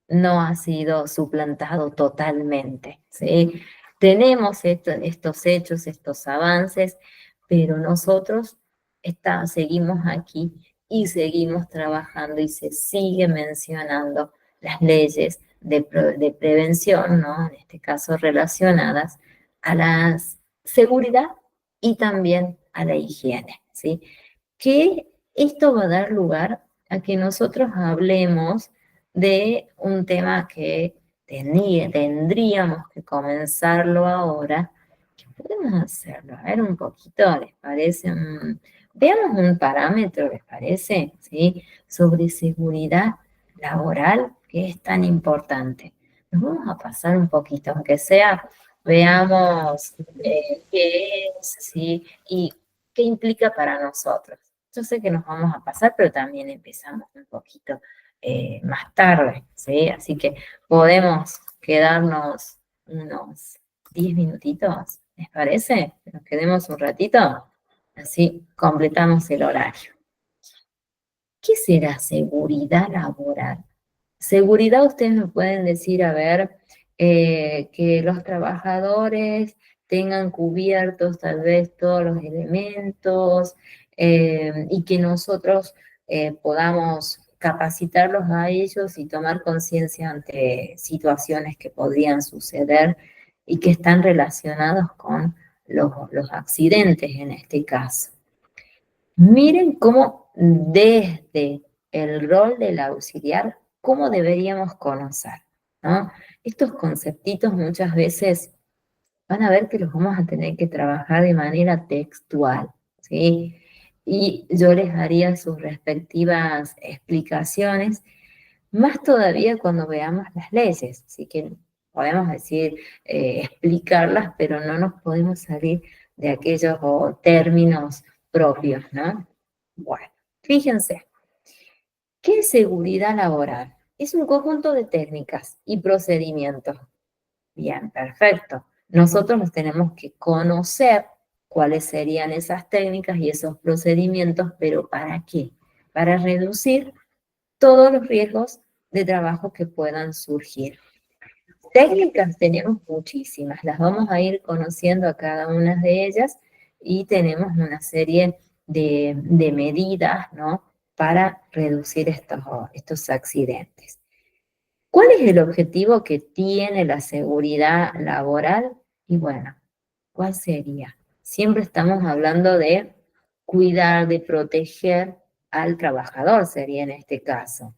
no ha sido suplantado totalmente, ¿sí? Tenemos estos hechos, estos avances, pero nosotros seguimos aquí y seguimos trabajando, y se sigue mencionando las leyes de prevención, ¿no? En este caso relacionadas a la seguridad y también a la higiene, ¿sí? Que esto va a dar lugar a que nosotros hablemos de un tema que tendríamos que comenzarlo ahora. ¿Qué podemos hacerlo? A ver un poquito, ¿les parece? Veamos un parámetro, ¿les parece? ¿Sí? Sobre seguridad laboral, que es tan importante. Nos vamos a pasar un poquito, aunque sea, veamos qué es, ¿sí? Y qué implica para nosotros. Yo sé que nos vamos a pasar, pero también empezamos un poquito más tarde, ¿sí? Así que podemos quedarnos unos 10 minutitos, ¿les parece? Que nos quedemos un ratito, así completamos el horario. ¿Qué será seguridad laboral? Seguridad, ustedes me pueden decir, a ver, que los trabajadores tengan cubiertos tal vez todos los elementos, y que nosotros podamos capacitarlos a ellos y tomar conciencia ante situaciones que podrían suceder y que están relacionados con los accidentes en este caso. Miren cómo desde el rol del auxiliar, cómo deberíamos conocer, ¿no? Estos conceptitos muchas veces van a ver que los vamos a tener que trabajar de manera textual, ¿sí? Y yo les haría sus respectivas explicaciones, más todavía cuando veamos las leyes, así que podemos decir, explicarlas, pero no nos podemos salir de aquellos términos propios, ¿no? Bueno, fíjense, ¿qué es seguridad laboral? Es un conjunto de técnicas y procedimientos. Bien, perfecto. Nosotros nos tenemos que conocer cuáles serían esas técnicas y esos procedimientos, pero ¿para qué? Para reducir todos los riesgos de trabajo que puedan surgir. Técnicas tenemos muchísimas, las vamos a ir conociendo a cada una de ellas y tenemos una serie de medidas, ¿no? Para reducir estos accidentes. ¿Cuál es el objetivo que tiene la seguridad laboral? Y bueno, ¿cuál sería? Siempre estamos hablando de cuidar, de proteger al trabajador, sería en este caso.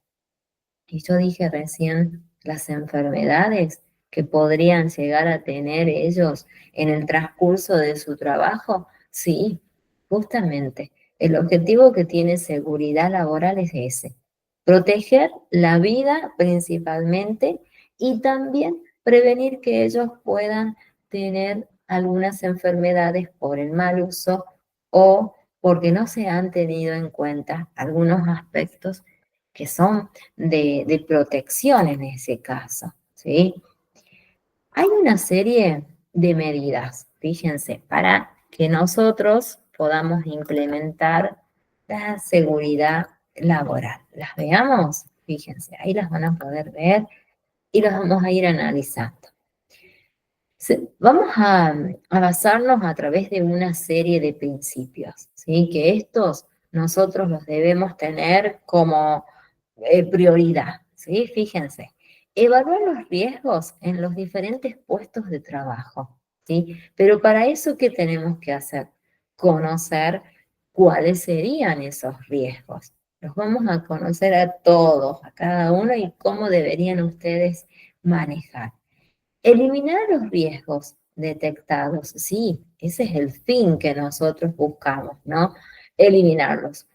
Y yo dije recién las enfermedades que podrían llegar a tener ellos en el transcurso de su trabajo. Sí, justamente. El objetivo que tiene seguridad laboral es ese. Proteger la vida principalmente y también prevenir que ellos puedan tener algunas enfermedades por el mal uso o porque no se han tenido en cuenta algunos aspectos que son de protección en ese caso, ¿sí? Hay una serie de medidas, fíjense, para que nosotros podamos implementar la seguridad laboral. ¿Las veamos? Fíjense, ahí las van a poder ver y las vamos a ir analizando. Vamos a basarnos a través de una serie de principios, ¿sí? Que estos nosotros los debemos tener como prioridad, ¿sí? Fíjense, evaluar los riesgos en los diferentes puestos de trabajo, ¿sí? Pero para eso, ¿qué tenemos que hacer? Conocer cuáles serían esos riesgos. Los vamos a conocer a todos, a cada uno y cómo deberían ustedes manejar. Eliminar los riesgos detectados, sí, ese es el fin que nosotros buscamos, ¿no? Eliminarlos.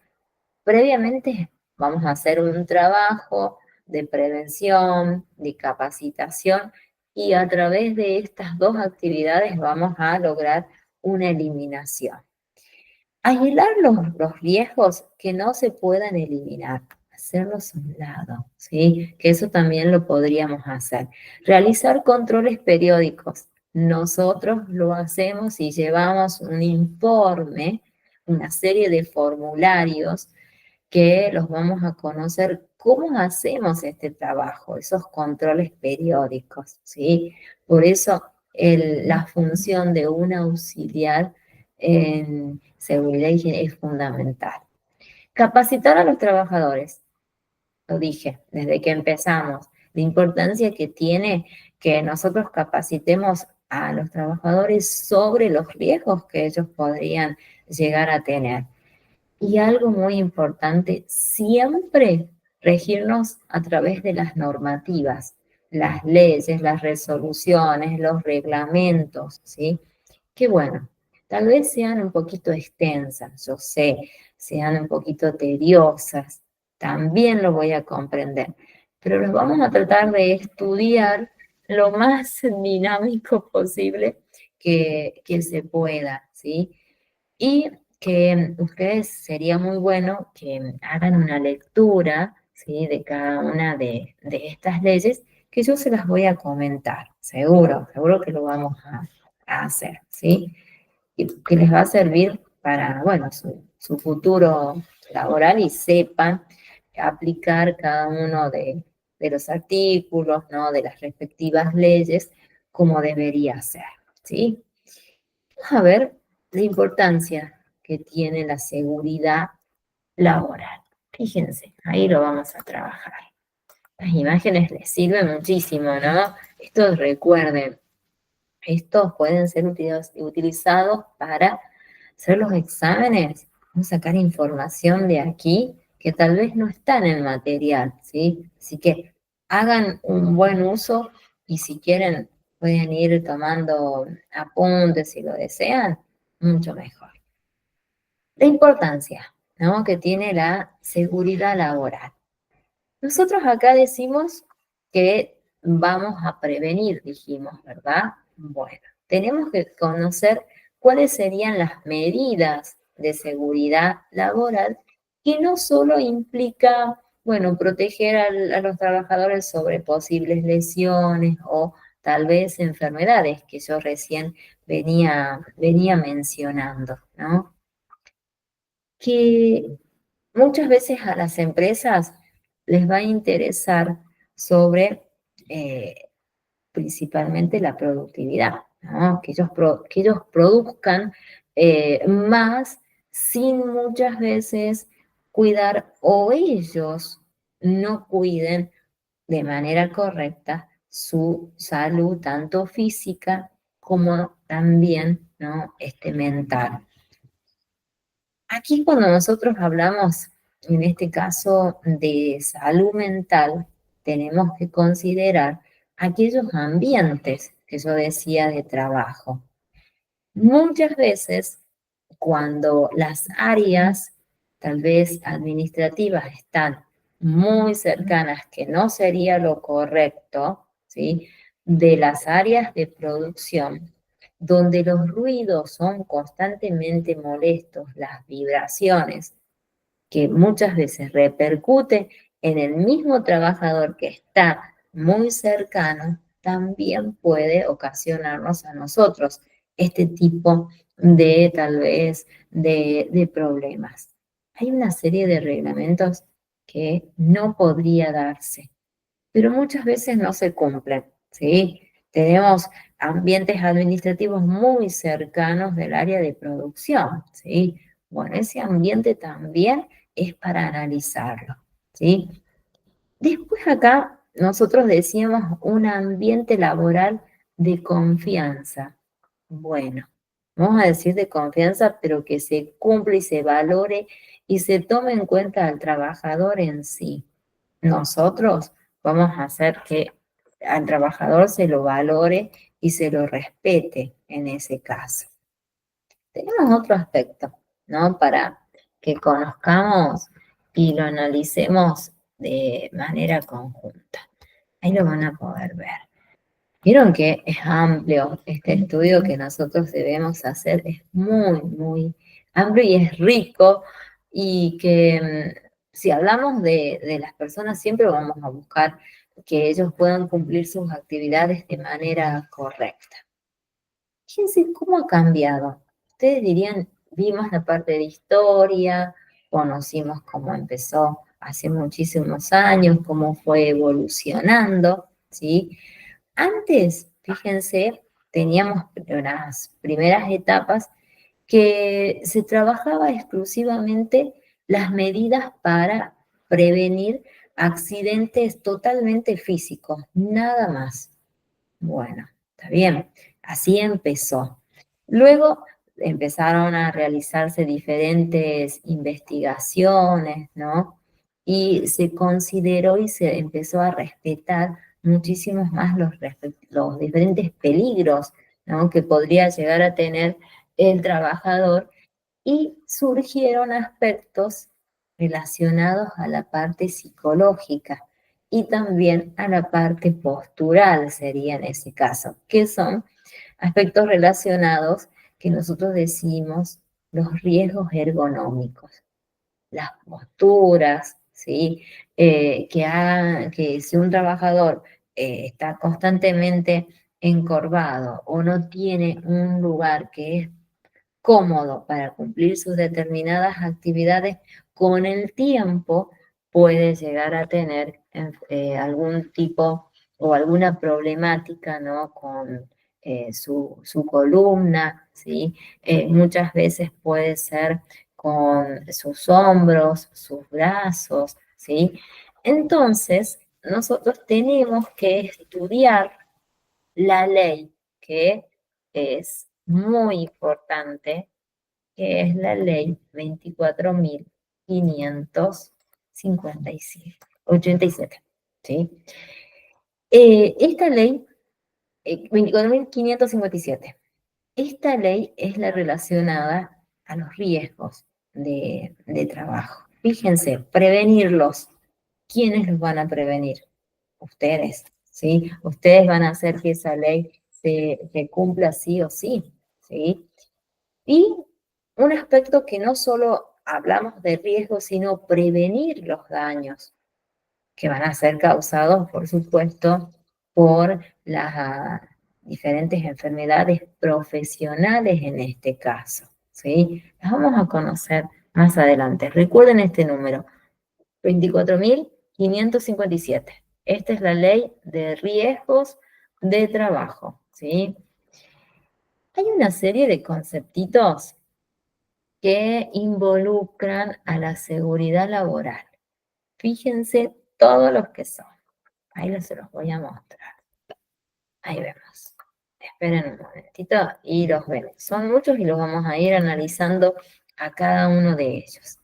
Previamente vamos a hacer un trabajo de prevención, de capacitación y a través de estas dos actividades vamos a lograr una eliminación. Aislar los riesgos que no se puedan eliminar, hacerlos a un lado, ¿sí? Que eso también lo podríamos hacer. Realizar controles periódicos. Nosotros lo hacemos y llevamos un informe, una serie de formularios que los vamos a conocer cómo hacemos este trabajo, esos controles periódicos, ¿sí? Por eso la función de un auxiliar en seguridad y higiene es fundamental. Capacitar a los trabajadores, lo dije desde que empezamos, la importancia que tiene que nosotros capacitemos a los trabajadores sobre los riesgos que ellos podrían llegar a tener. Y algo muy importante, siempre regirnos a través de las normativas, las leyes, las resoluciones, los reglamentos, ¿sí? Que bueno, tal vez sean un poquito extensas, yo sé, sean un poquito tediosas, también lo voy a comprender, pero los vamos a tratar de estudiar lo más dinámico posible que se pueda, ¿sí? Y que ustedes sería muy bueno que hagan una lectura, ¿sí? De cada una de estas leyes, que yo se las voy a comentar, seguro, seguro que lo vamos a hacer, ¿sí? Y que les va a servir para, bueno, su futuro laboral y sepan aplicar cada uno de los artículos, ¿no? De las respectivas leyes, como debería ser, ¿sí? Vamos a ver la importancia que tiene la seguridad laboral. Fíjense, ahí lo vamos a trabajar. Las imágenes les sirven muchísimo, ¿no? Estos recuerden, estos pueden ser utilizados para hacer los exámenes, vamos a sacar información de aquí que tal vez no está en el material, ¿sí? Así que hagan un buen uso y si quieren pueden ir tomando apuntes si lo desean, mucho mejor. La importancia, ¿no?, que tiene la seguridad laboral. Nosotros acá decimos que vamos a prevenir, dijimos, ¿verdad? Bueno, tenemos que conocer cuáles serían las medidas de seguridad laboral que no solo implica, bueno, proteger a los trabajadores sobre posibles lesiones o tal vez enfermedades que yo recién venía mencionando, ¿no? Que muchas veces a las empresas les va a interesar sobre principalmente la productividad, ¿no? Que ellos produzcan más sin muchas veces cuidar o ellos no cuiden de manera correcta su salud, tanto física como también, ¿no?, mental. Aquí cuando nosotros hablamos, en este caso, de salud mental, tenemos que considerar aquellos ambientes que yo decía de trabajo. Muchas veces, cuando las áreas, tal vez administrativas, están muy cercanas, que no sería lo correcto, ¿sí?, de las áreas de producción, donde los ruidos son constantemente molestos, las vibraciones, que muchas veces repercute en el mismo trabajador que está muy cercano, también puede ocasionarnos a nosotros este tipo de, tal vez, de problemas. Hay una serie de reglamentos que no podría darse, pero muchas veces no se cumplen, ¿sí? Tenemos ambientes administrativos muy cercanos del área de producción, ¿sí? Bueno, ese ambiente también es para analizarlo, ¿sí? Después acá nosotros decíamos un ambiente laboral de confianza. Bueno, vamos a decir de confianza, pero que se cumpla y se valore y se tome en cuenta al trabajador en sí. Nosotros vamos a hacer que al trabajador se lo valore y se lo respete en ese caso. Tenemos otro aspecto, ¿no?, para que conozcamos y lo analicemos de manera conjunta. Ahí lo van a poder ver. Vieron que es amplio este estudio que nosotros debemos hacer, es muy, muy amplio y es rico, y que si hablamos de las personas siempre vamos a buscar que ellos puedan cumplir sus actividades de manera correcta. Fíjense cómo ha cambiado. Ustedes dirían, vimos la parte de historia, conocimos cómo empezó hace muchísimos años, cómo fue evolucionando, ¿sí? Antes, fíjense, teníamos las primeras etapas que se trabajaba exclusivamente las medidas para prevenir accidentes totalmente físicos, nada más. Bueno, está bien, así empezó. Luego empezaron a realizarse diferentes investigaciones, ¿no? Y se consideró y se empezó a respetar muchísimos más los diferentes peligros, ¿no?, que podría llegar a tener el trabajador, y surgieron aspectos relacionados a la parte psicológica y también a la parte postural, sería en ese caso, que son aspectos relacionados que nosotros decimos los riesgos ergonómicos, las posturas, ¿sí? Que si un trabajador está constantemente encorvado o no tiene un lugar que es cómodo para cumplir sus determinadas actividades, con el tiempo puede llegar a tener algún tipo o alguna problemática, ¿no?, con su columna, ¿sí? Muchas veces puede ser con sus hombros, sus brazos, ¿sí? Entonces, nosotros tenemos que estudiar la ley, que es muy importante, que es la ley 24.587, ¿sí? Esta ley, 24.557, esta ley es la relacionada a los riesgos de trabajo. Fíjense, prevenirlos. ¿Quiénes los van a prevenir? Ustedes, ¿sí? Ustedes van a hacer que esa ley se cumpla sí o sí, ¿sí? Y un aspecto que no solo hablamos de riesgos, sino prevenir los daños que van a ser causados, por supuesto, por las diferentes enfermedades profesionales en este caso, ¿sí? Las vamos a conocer más adelante. Recuerden este número, 24.557. Esta es la ley de riesgos de trabajo, ¿sí? Hay una serie de conceptitos que involucran a la seguridad laboral. Fíjense todos los que son. Ahí se los voy a mostrar. Ahí vemos. Esperen un momentito y los vemos. Son muchos y los vamos a ir analizando a cada uno de ellos.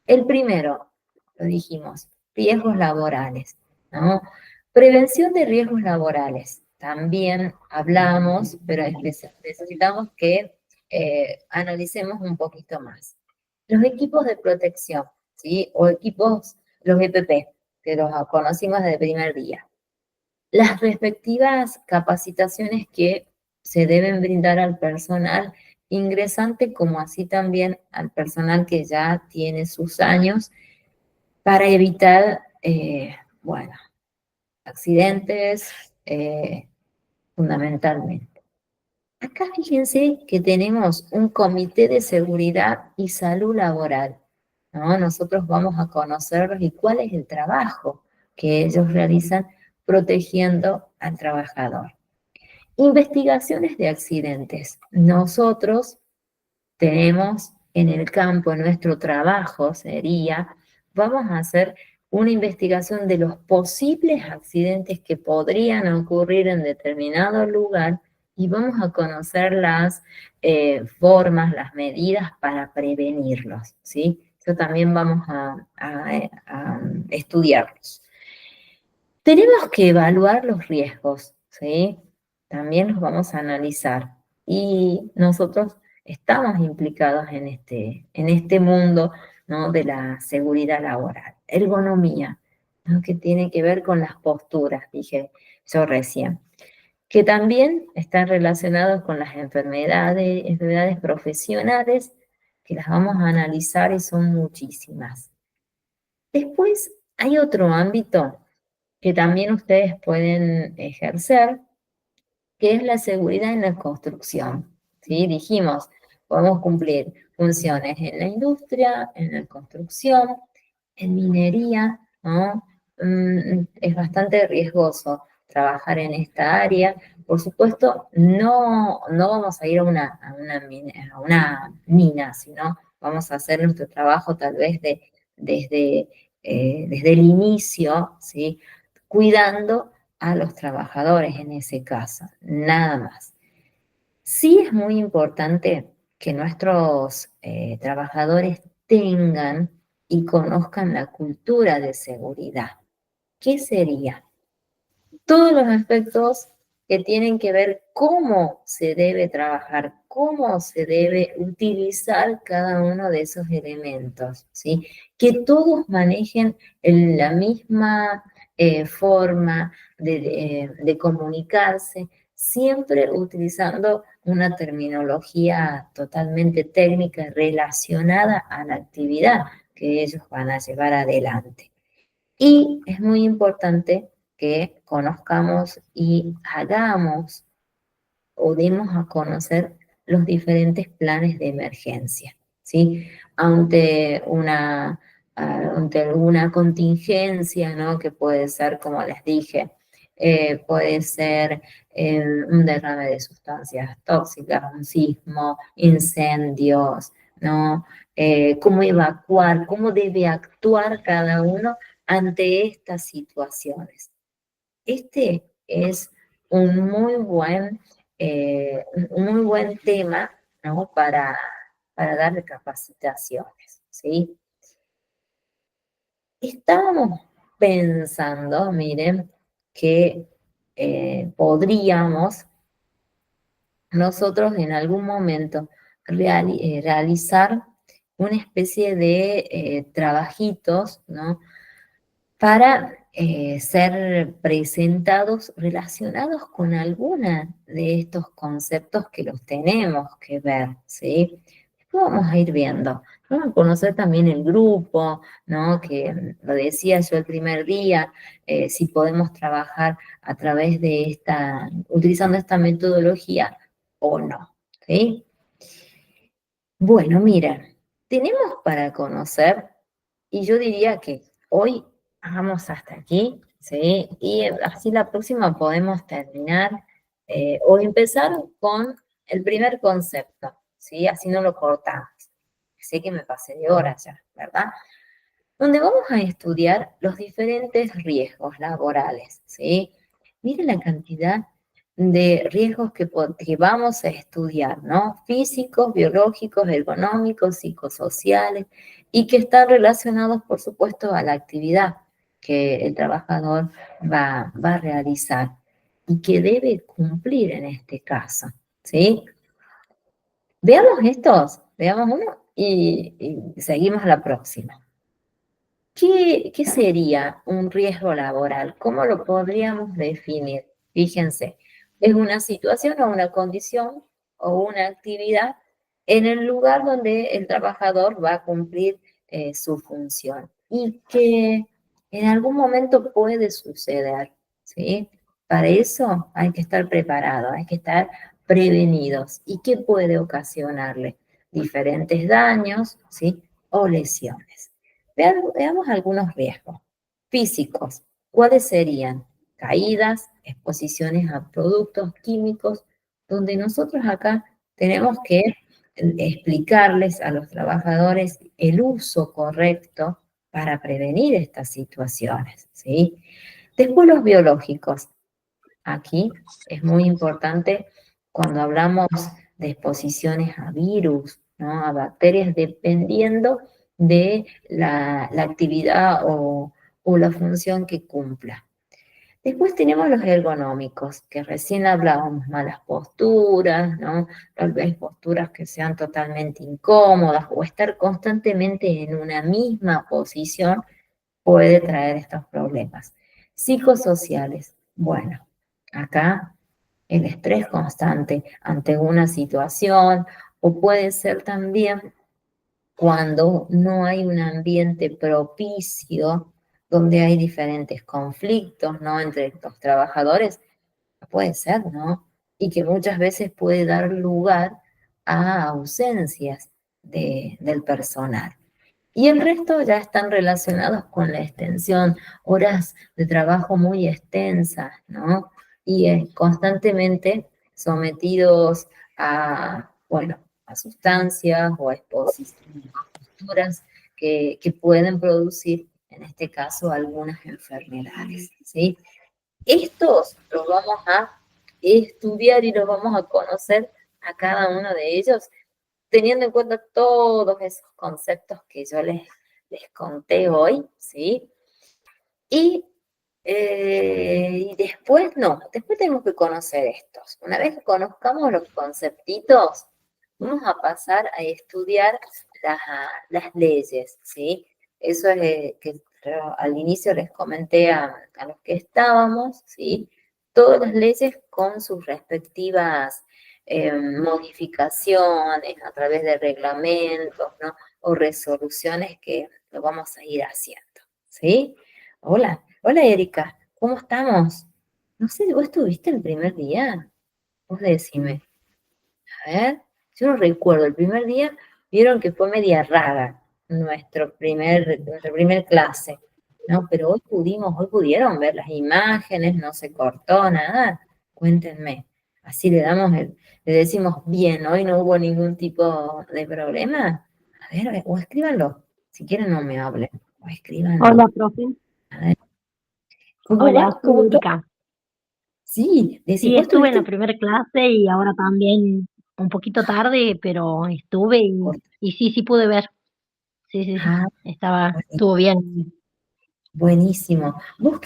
El primero, lo dijimos, riesgos laborales, ¿no? Prevención de riesgos laborales. También hablamos, pero necesitamos que analicemos un poquito más. Los equipos de protección, ¿sí? O equipos, los EPP, que los conocimos desde el primer día. Las respectivas capacitaciones que se deben brindar al personal ingresante, como así también al personal que ya tiene sus años, para evitar, bueno, accidentes, fundamentalmente. Acá fíjense que tenemos un comité de seguridad y salud laboral, ¿no? Nosotros vamos a conocerlos y cuál es el trabajo que ellos realizan protegiendo al trabajador. Investigaciones de accidentes. Nosotros tenemos en el campo, nuestro trabajo sería, vamos a hacer una investigación de los posibles accidentes que podrían ocurrir en determinado lugar y vamos a conocer las formas, las medidas para prevenirlos, ¿sí? Eso también vamos a estudiarlos. Tenemos que evaluar los riesgos, ¿sí? También los vamos a analizar. Y nosotros estamos implicados en este mundo, ¿no? De la seguridad laboral. Ergonomía, ¿no? Que tiene que ver con las posturas, dije yo recién, que también están relacionados con las enfermedades profesionales, que las vamos a analizar y son muchísimas. Después hay otro ámbito que también ustedes pueden ejercer, que es la seguridad en la construcción. ¿Sí? Dijimos, podemos cumplir funciones en la industria, en la construcción, en minería, ¿no? Es bastante riesgoso trabajar en esta área. Por supuesto, no vamos a ir a una mina, sino vamos a hacer nuestro trabajo tal vez desde el inicio, ¿sí? Cuidando a los trabajadores en ese caso, nada más. Sí es muy importante que nuestros trabajadores tengan y conozcan la cultura de seguridad. ¿Qué sería? Todos los aspectos que tienen que ver cómo se debe trabajar, cómo se debe utilizar cada uno de esos elementos, ¿sí? Que todos manejen la misma forma de comunicarse, siempre utilizando una terminología totalmente técnica relacionada a la actividad que ellos van a llevar adelante. Y es muy importante que conozcamos y hagamos o demos a conocer los diferentes planes de emergencia, ¿sí? Ante alguna contingencia, ¿no? Que puede ser, como les dije, puede ser un derrame de sustancias tóxicas, un sismo, incendios, ¿no? cómo evacuar, cómo debe actuar cada uno ante estas situaciones. Este es un muy buen tema, ¿no? Para darle capacitaciones, ¿sí? Estábamos pensando, miren, que podríamos nosotros en algún momento realizar una especie de trabajitos, ¿no? Para ser presentados relacionados con alguna de estos conceptos que los tenemos que ver, ¿sí? Después vamos a ir viendo. Vamos a conocer también el grupo, ¿no? Que lo decía yo el primer día, si podemos trabajar a través de utilizando esta metodología o no, ¿sí? Bueno, mira, tenemos para conocer, y yo diría que hoy hagamos hasta aquí, ¿sí? Y así la próxima podemos terminar o empezar con el primer concepto, ¿sí? Así no lo cortamos. Sé que me pasé de hora ya, ¿verdad? Donde vamos a estudiar los diferentes riesgos laborales, ¿sí? Miren la cantidad de riesgos que vamos a estudiar, ¿no? Físicos, biológicos, económicos, psicosociales, y que están relacionados, por supuesto, a la actividad que el trabajador va a realizar y que debe cumplir en este caso, ¿sí? Veamos estos, veamos uno y seguimos a la próxima. ¿Qué sería un riesgo laboral? ¿Cómo lo podríamos definir? Fíjense, es una situación o una condición o una actividad en el lugar donde el trabajador va a cumplir su función y que en algún momento puede suceder, ¿sí? Para eso hay que estar preparados, hay que estar prevenidos. ¿Y qué puede ocasionarle? Diferentes daños, ¿sí? O lesiones. Veamos algunos riesgos físicos. ¿Cuáles serían? Caídas, exposiciones a productos químicos, donde nosotros acá tenemos que explicarles a los trabajadores el uso correcto para prevenir estas situaciones, ¿sí? Después los biológicos. Aquí es muy importante cuando hablamos de exposiciones a virus, ¿no? A bacterias, dependiendo de la actividad o la función que cumpla. Después tenemos los ergonómicos, que recién hablábamos, malas posturas, ¿no? Tal vez posturas que sean totalmente incómodas o estar constantemente en una misma posición puede traer estos problemas. Psicosociales, bueno, acá el estrés constante ante una situación o puede ser también cuando no hay un ambiente propicio donde hay diferentes conflictos, ¿no? Entre los trabajadores, puede ser, ¿no? Y que muchas veces puede dar lugar a ausencias del personal. Y el resto ya están relacionados con la extensión, horas de trabajo muy extensas, ¿no? Y constantemente sometidos a, bueno, a sustancias o a exposiciones, a posturas que pueden producir, en este caso, algunas enfermedades, ¿sí? Estos los vamos a estudiar y los vamos a conocer a cada uno de ellos teniendo en cuenta todos esos conceptos que yo les conté hoy, ¿sí? Y, y después, no, después tenemos que conocer estos. Una vez que conozcamos los conceptitos, vamos a pasar a estudiar las leyes, ¿sí? Eso es que al inicio les comenté a los que estábamos, ¿sí? Todas las leyes con sus respectivas modificaciones a través de reglamentos, ¿no? O resoluciones que lo vamos a ir haciendo, ¿sí? Hola, hola Erika, ¿cómo estamos? No sé, ¿vos estuviste el primer día? Vos decime. A ver, yo no recuerdo, el primer día vieron que fue media rara nuestra primer clase, ¿no? Pero hoy pudieron ver las imágenes, no se cortó nada. Cuéntenme, así le decimos bien, hoy no hubo ningún tipo de problema. ver, o escríbanlo. Si quieren no me hablen, o Hola, escríbanlo. profe. A ver, ¿cómo Hola, va? soy ¿Cómo está? Erika. Sí, Sí, vos estuve en la tuviste primera clase y ahora también un poquito tarde, pero estuve y sí, sí pude ver. Sí, sí, sí. Ah, Estuvo bien. buenísimo. Vos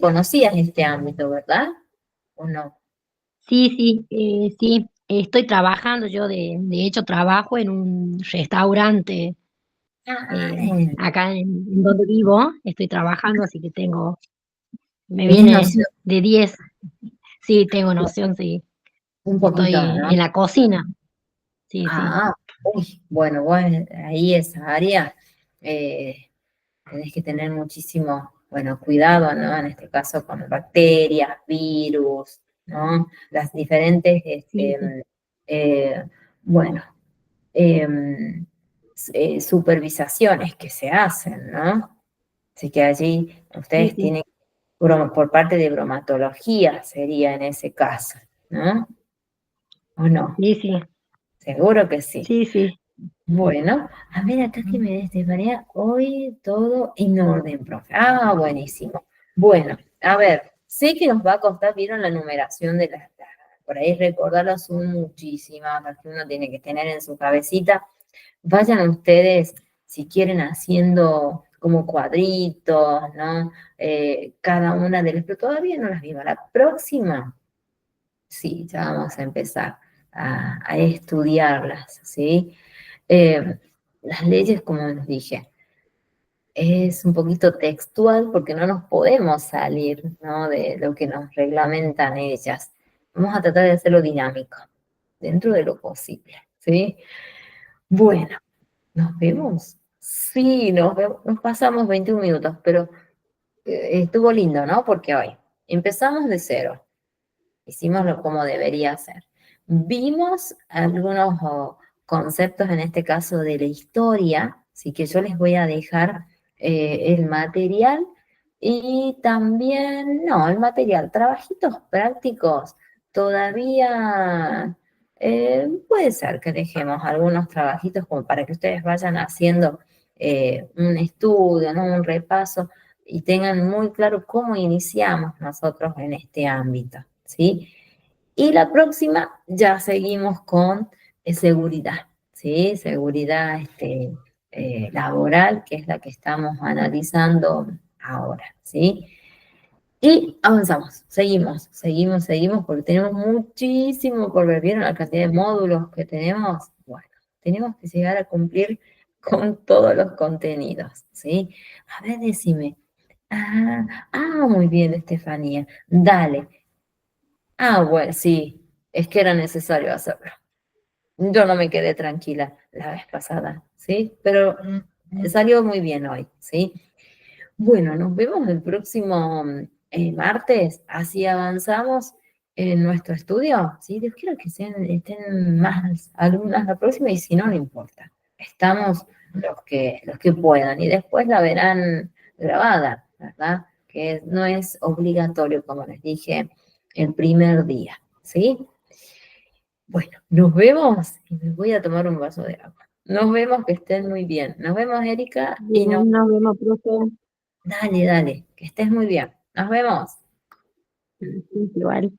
conocías este ámbito, ¿verdad? ¿O no? Sí, sí, sí. Estoy trabajando, yo de hecho trabajo en un restaurante Ah, eh, acá en donde vivo. Estoy trabajando, así que me tenés viene noción de 10. Sí, tengo noción, sí. un poquito, Estoy ¿no? en la cocina. Sí, sí, Ah, uy, bueno, bueno, ahí esa área eh, tenés que tener muchísimo, bueno, cuidado, ¿no? En este caso con bacterias, virus, ¿no? Las diferentes, sí, sí, eh, bueno, em, supervisaciones que se hacen, ¿no? Así que allí sí, ustedes sí, tienen, por parte de bromatología sería en ese caso, ¿no? ¿O no? sí, sí, Seguro que sí. sí, sí. Bueno, a ver acá que me des de manera, hoy todo en orden, profe. Ah, buenísimo. Bueno, a ver, sé que nos va a costar, vieron la numeración de por ahí recordarlas son muchísimas, las que uno tiene que tener en su cabecita. Vayan ustedes, si quieren, haciendo como cuadritos, ¿no? Cada una de las, pero todavía no las vimos. La próxima, sí, ya vamos a empezar a estudiarlas, ¿sí? Eh, las leyes, como les dije, es un poquito textual porque no nos podemos salir, ¿no? De lo que nos reglamentan ellas. Vamos a tratar de hacerlo dinámico, dentro de lo posible, ¿sí? Bueno, ¿nos vemos? Sí, nos vemos. Nos pasamos 21 minutos, pero estuvo lindo, ¿no? Porque hoy empezamos de cero. Hicimos como debería ser. Vimos algunos conceptos, en este caso de la historia, así que yo les voy a dejar el material y también, no, el material, trabajitos prácticos, todavía puede ser que dejemos algunos trabajitos como para que ustedes vayan haciendo un estudio, ¿no? Un repaso y tengan muy claro cómo iniciamos nosotros en este ámbito, ¿sí? Y la próxima ya seguimos con seguridad, ¿sí? Seguridad laboral, que es la que estamos analizando ahora, ¿sí? Y avanzamos, seguimos, porque tenemos muchísimo por ver. ¿Vieron la cantidad de módulos que tenemos? Bueno, tenemos que llegar a cumplir con todos los contenidos, ¿sí? A ver, decime. Muy bien, Estefanía. Dale. Bueno, sí, es que era necesario hacerlo. Yo no me quedé tranquila la vez pasada, ¿sí? Pero salió muy bien hoy, ¿sí? Bueno, nos vemos el próximo martes, así avanzamos en nuestro estudio. Sí, Dios quiera que estén más alumnas la próxima y si no, no importa. Estamos los que puedan y después la verán grabada, ¿verdad? Que no es obligatorio, como les dije, el primer día, ¿sí? Bueno, nos vemos y me voy a tomar un vaso de agua. Nos vemos, que estén muy bien. Nos vemos, Erika, y no, Bien, nos vemos, profe. dale, que estés muy bien. Nos vemos. Sí, igual.